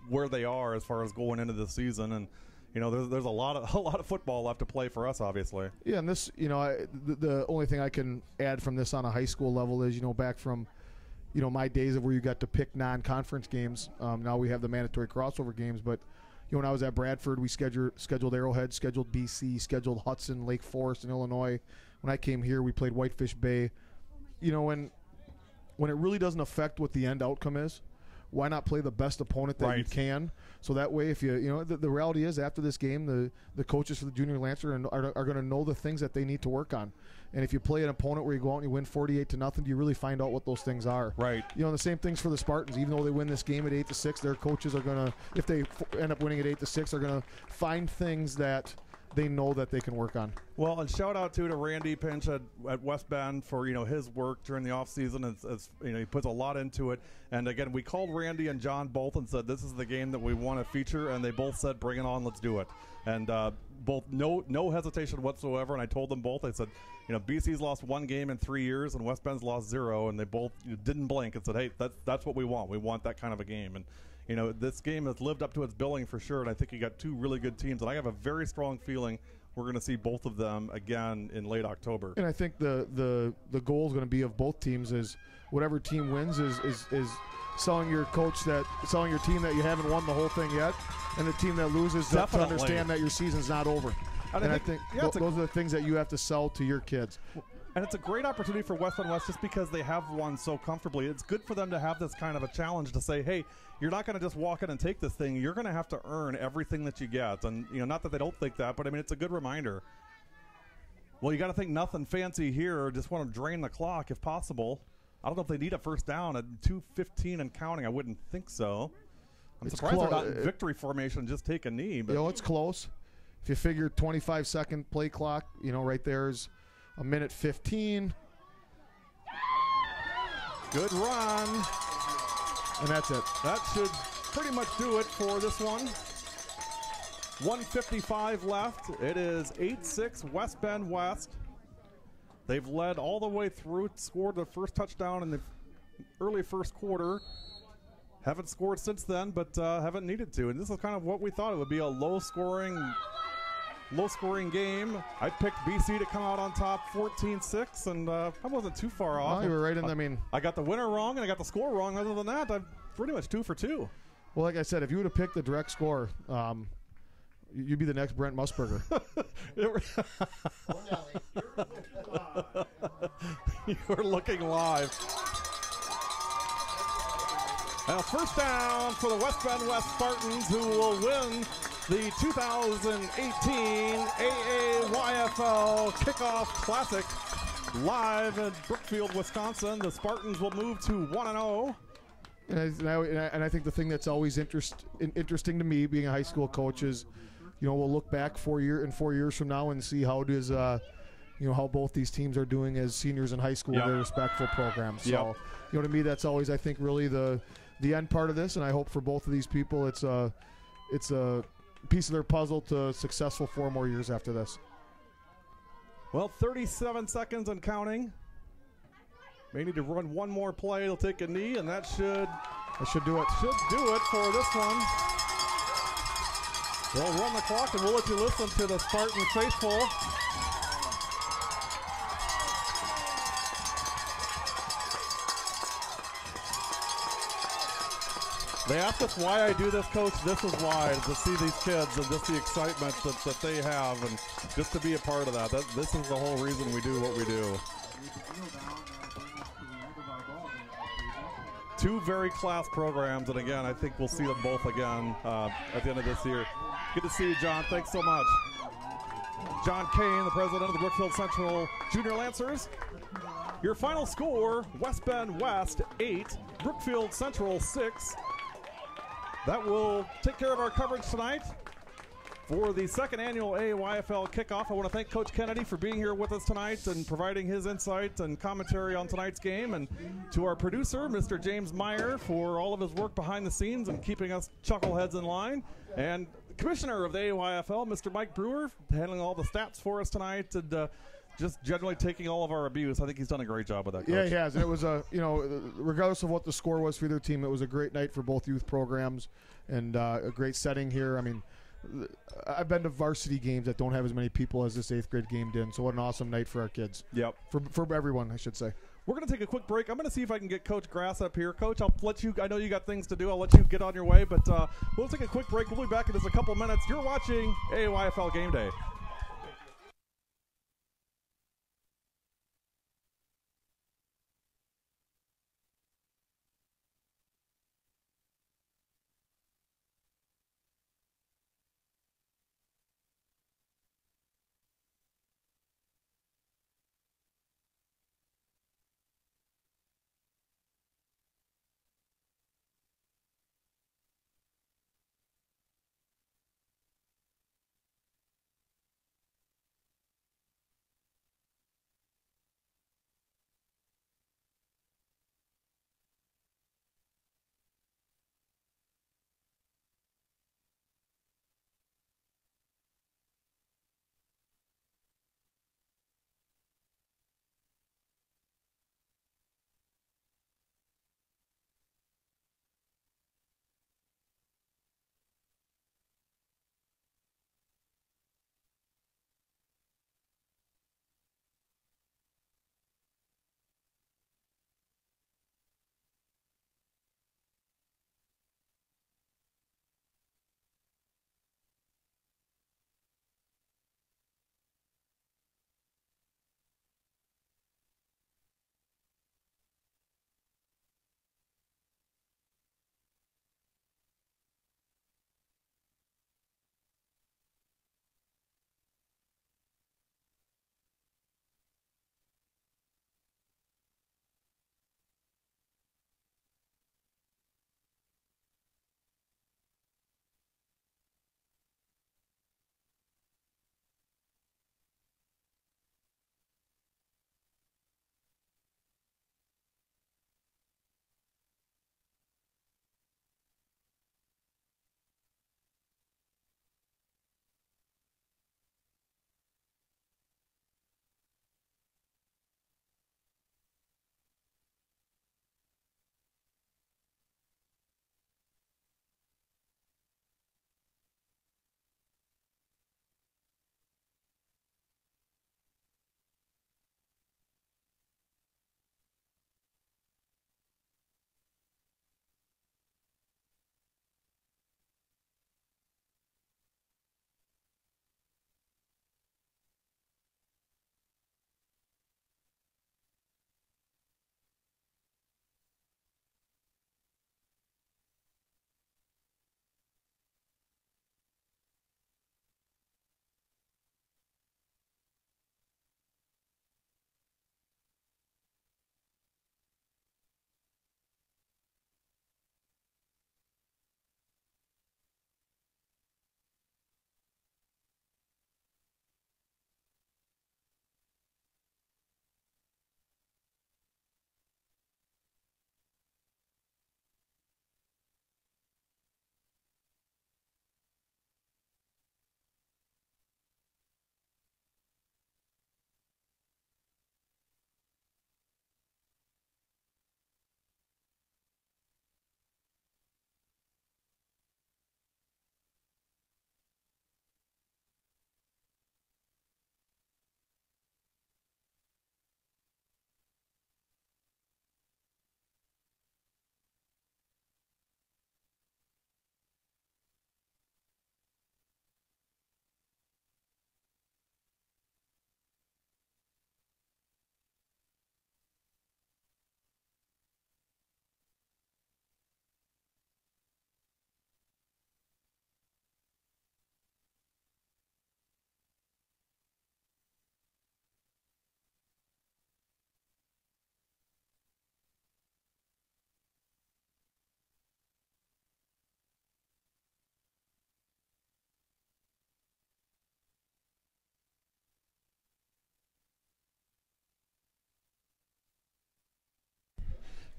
where they are as far as going into the season. And, there's a lot of football left to play for us, obviously. Yeah, and this, the only thing I can add from this on a high school level is, back from, my days of where you got to pick non-conference games. Now we have the mandatory crossover games, but when I was at Bradford, we scheduled Arrowhead, scheduled BC, scheduled Hudson, Lake Forest, and Illinois. When I came here, we played Whitefish Bay. When it really doesn't affect what the end outcome is, why not play the best opponent that you can? So that way, if the reality is after this game, the coaches for the junior Lancer are going to know the things that they need to work on. And if you play an opponent where you go out and you win 48-0, do you really find out what those things are? Right. The same things for the Spartans. Even though they win this game at 8-6, their coaches are going to, if they end up winning at 8-6, are going to find things that they know that they can work on. Well, and shout out to Randy Pinch at West Bend for his work during the off season. As he puts a lot into it. And again, we called Randy and John both and said this is the game that we want to feature, and they both said bring it on, let's do it. And both no hesitation whatsoever. And I told them both, I said, BC's lost 1 game in 3 years, and West Bend's lost 0, and they both didn't blink and said, hey, that's what we want. We want that kind of a game. And this game has lived up to its billing for sure, and I think you got 2 really good teams, and I have a very strong feeling we're going to see both of them again in late October. And I think the goal is going to be of both teams is whatever team wins is selling your team that you haven't won the whole thing yet, and the team that loses to understand that your season's not over. And I think those are the things that you have to sell to your kids. And it's a great opportunity for West Bend West just because they have won so comfortably. It's good for them to have this kind of a challenge to say, hey, you're not going to just walk in and take this thing. You're going to have to earn everything that you get. And, not that they don't think that, but, it's a good reminder. Well, you got to think nothing fancy here. Just want to drain the clock if possible. I don't know if they need a first down at 2:15 and counting. I wouldn't think so. I'm surprised they're not in victory formation, just take a knee. But it's close. If you figure 25-second play clock, right there's a minute 15. Good run. And that's it. That should pretty much do it for this one. 1:55 left. It is 8-6 West Bend West. They've led all the way through, scored the first touchdown in the early first quarter. Haven't scored since then, but haven't needed to. And this is kind of what we thought it would be, a low-scoring game. I picked BC to come out on top 14-6, and I wasn't too far off. Well, you were right in I got the winner wrong, and I got the score wrong. Other than that, I'm pretty much 2 for 2. Well, like I said, if you would have picked the direct score, you'd be the next Brent Musburger. You're looking live. Now, first down for the West Bend West Spartans, who will win the 2018 AAYFL Kickoff Classic live in Brookfield, Wisconsin. The Spartans will move to 1-0. And I think the thing that's always interesting to me, being a high school coach, is, we'll look back 4 years from now and see how does how both these teams are doing as seniors in high school in their respectful programs. So, to me, that's always, I think, really the end part of this. And I hope for both of these people, it's a piece of their puzzle to successful 4 more years after this. Well, 37 seconds and counting. May need to run one more play. They'll take a knee, and that should do it. Should do it for this one. They'll run the clock, and we'll let you listen to the Spartan faithful. They asked us why I do this, Coach. This is why, to see these kids and just the excitement that they have, and just to be a part of that. This is the whole reason we do what we do. 2 very class programs, and again, I think we'll see them both again at the end of this year. Good to see you, John. Thanks so much. John Kane, the president of the Brookfield Central Junior Lancers. Your final score, West Bend West 8, Brookfield Central 6. That will take care of our coverage tonight. For the second annual AYFL kickoff, I want to thank Coach Kennedy for being here with us tonight and providing his insight and commentary on tonight's game, and to our producer, Mr. James Meyer, for all of his work behind the scenes and keeping us chuckleheads in line, and Commissioner of the AYFL, Mr. Mike Brewer, handling all the stats for us tonight, and just generally taking all of our abuse. I think he's done a great job with that, Coach. Yeah, he has. And it was regardless of what the score was for either team, it was a great night for both youth programs, and a great setting here. I mean, I've been to varsity games that don't have as many people as this 8th grade game did, so what an awesome night for our kids. Yep. For everyone, I should say. We're going to take a quick break. I'm going to see if I can get Coach Grass up here. Coach, I'll let you – I know you got things to do. I'll let you get on your way, but we'll take a quick break. We'll be back in just a couple minutes. You're watching AYFL Game Day.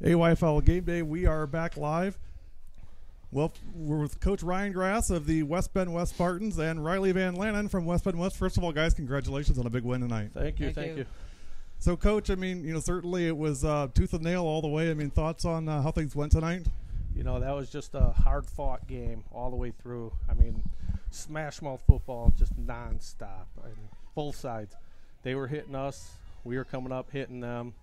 Aayfl Game Day. We are back live. Well, we're with Coach Ryan Grass of the West Bend West Spartans and Riley Van Lannon from West Bend West. First of all, guys, congratulations on a big win tonight. Thank you. So, Coach, I mean, certainly it was tooth and nail all the way. I mean, thoughts on how things went tonight? That was just a hard-fought game all the way through. I mean, smash-mouth football, just nonstop. I mean, both sides. They were hitting us. We were coming up, hitting them.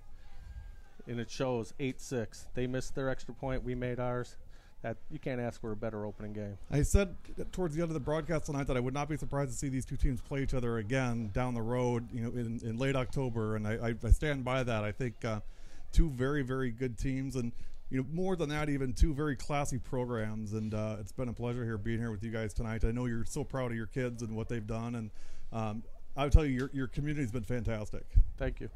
And it shows 8-6. They missed their extra point. We made ours. That you can't ask for a better opening game. I said towards the end of the broadcast tonight that I would not be surprised to see these two teams play each other again down the road, in late October, and I stand by that. I think two very, very good teams, and more than that, even two very classy programs. And it's been a pleasure being here with you guys tonight. I know you're so proud of your kids and what they've done, and I'll tell you, your community's been fantastic. Thank you.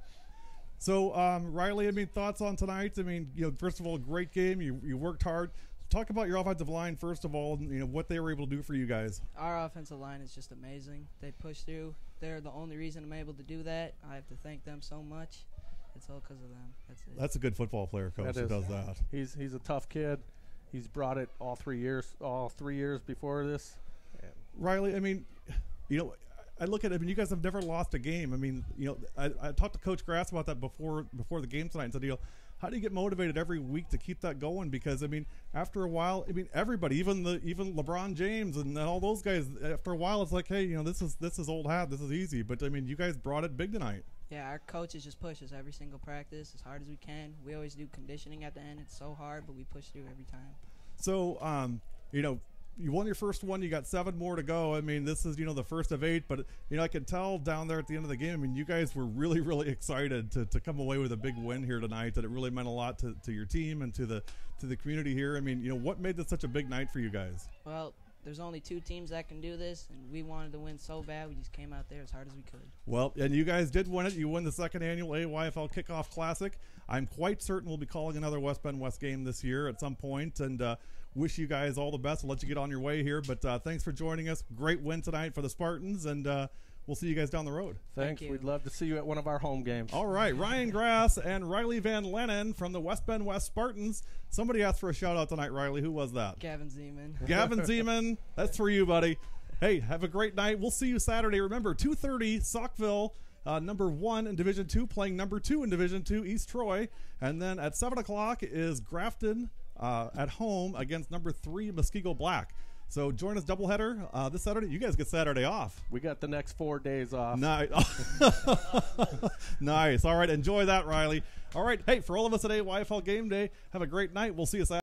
So, Riley, I mean, thoughts on tonight? I mean, first of all, great game. You worked hard. Talk about your offensive line, first of all, and what they were able to do for you guys. Our offensive line is just amazing. They push through. They're the only reason I'm able to do that. I have to thank them so much. It's all because of them. That's it. That's a good football player, Coach, who does that. He's a tough kid. He's brought it all 3 years before this. Riley, I mean, I look at it. I mean, you guys have never lost a game. I mean, I talked to Coach Grass about that before the game tonight and said, how do you get motivated every week to keep that going? Because I mean, after a while, I mean, everybody, even LeBron James and all those guys, after a while, it's like, hey, this is old hat. This is easy. But I mean, you guys brought it big tonight. Yeah, our coaches just push us every single practice as hard as we can. We always do conditioning at the end. It's so hard, but we push through every time. So, you won your first one. You got 7 more to go. I mean, this is, the first of 8. But, I can tell down there at the end of the game, I mean, you guys were really, really excited to come away with a big win here tonight, that it really meant a lot to your team and to the community here. I mean, what made this such a big night for you guys? Well, there's only 2 teams that can do this, and we wanted to win so bad. We just came out there as hard as we could. Well, and you guys did win it. You won the second annual Aayfl Kickoff Classic. I'm quite certain we'll be calling another West Bend West game this year at some point, and wish you guys all the best. We'll let you get on your way here, but thanks for joining us. Great win tonight for the Spartans, and we'll see you guys down the road. Thanks. We'd love to see you at one of our home games. All right. Ryan Grass and Riley Van Lannon from the West Bend West Spartans. Somebody asked for a shout-out tonight, Riley. Who was that? Gavin Zeman. Gavin Zeman. That's for you, buddy. Hey, have a great night. We'll see you Saturday. Remember, 2:30, Saukville, number 1 in Division 2, playing number 2 in Division 2, East Troy. And then at 7 o'clock is Grafton at home against number 3, Muskego Black. So join us doubleheader this Saturday. You guys get Saturday off. We got the next 4 days off. Nice. Nice. All right. Enjoy that, Riley. All right. Hey, for all of us at Aayfl Game Day, have a great night. We'll see you Saturday.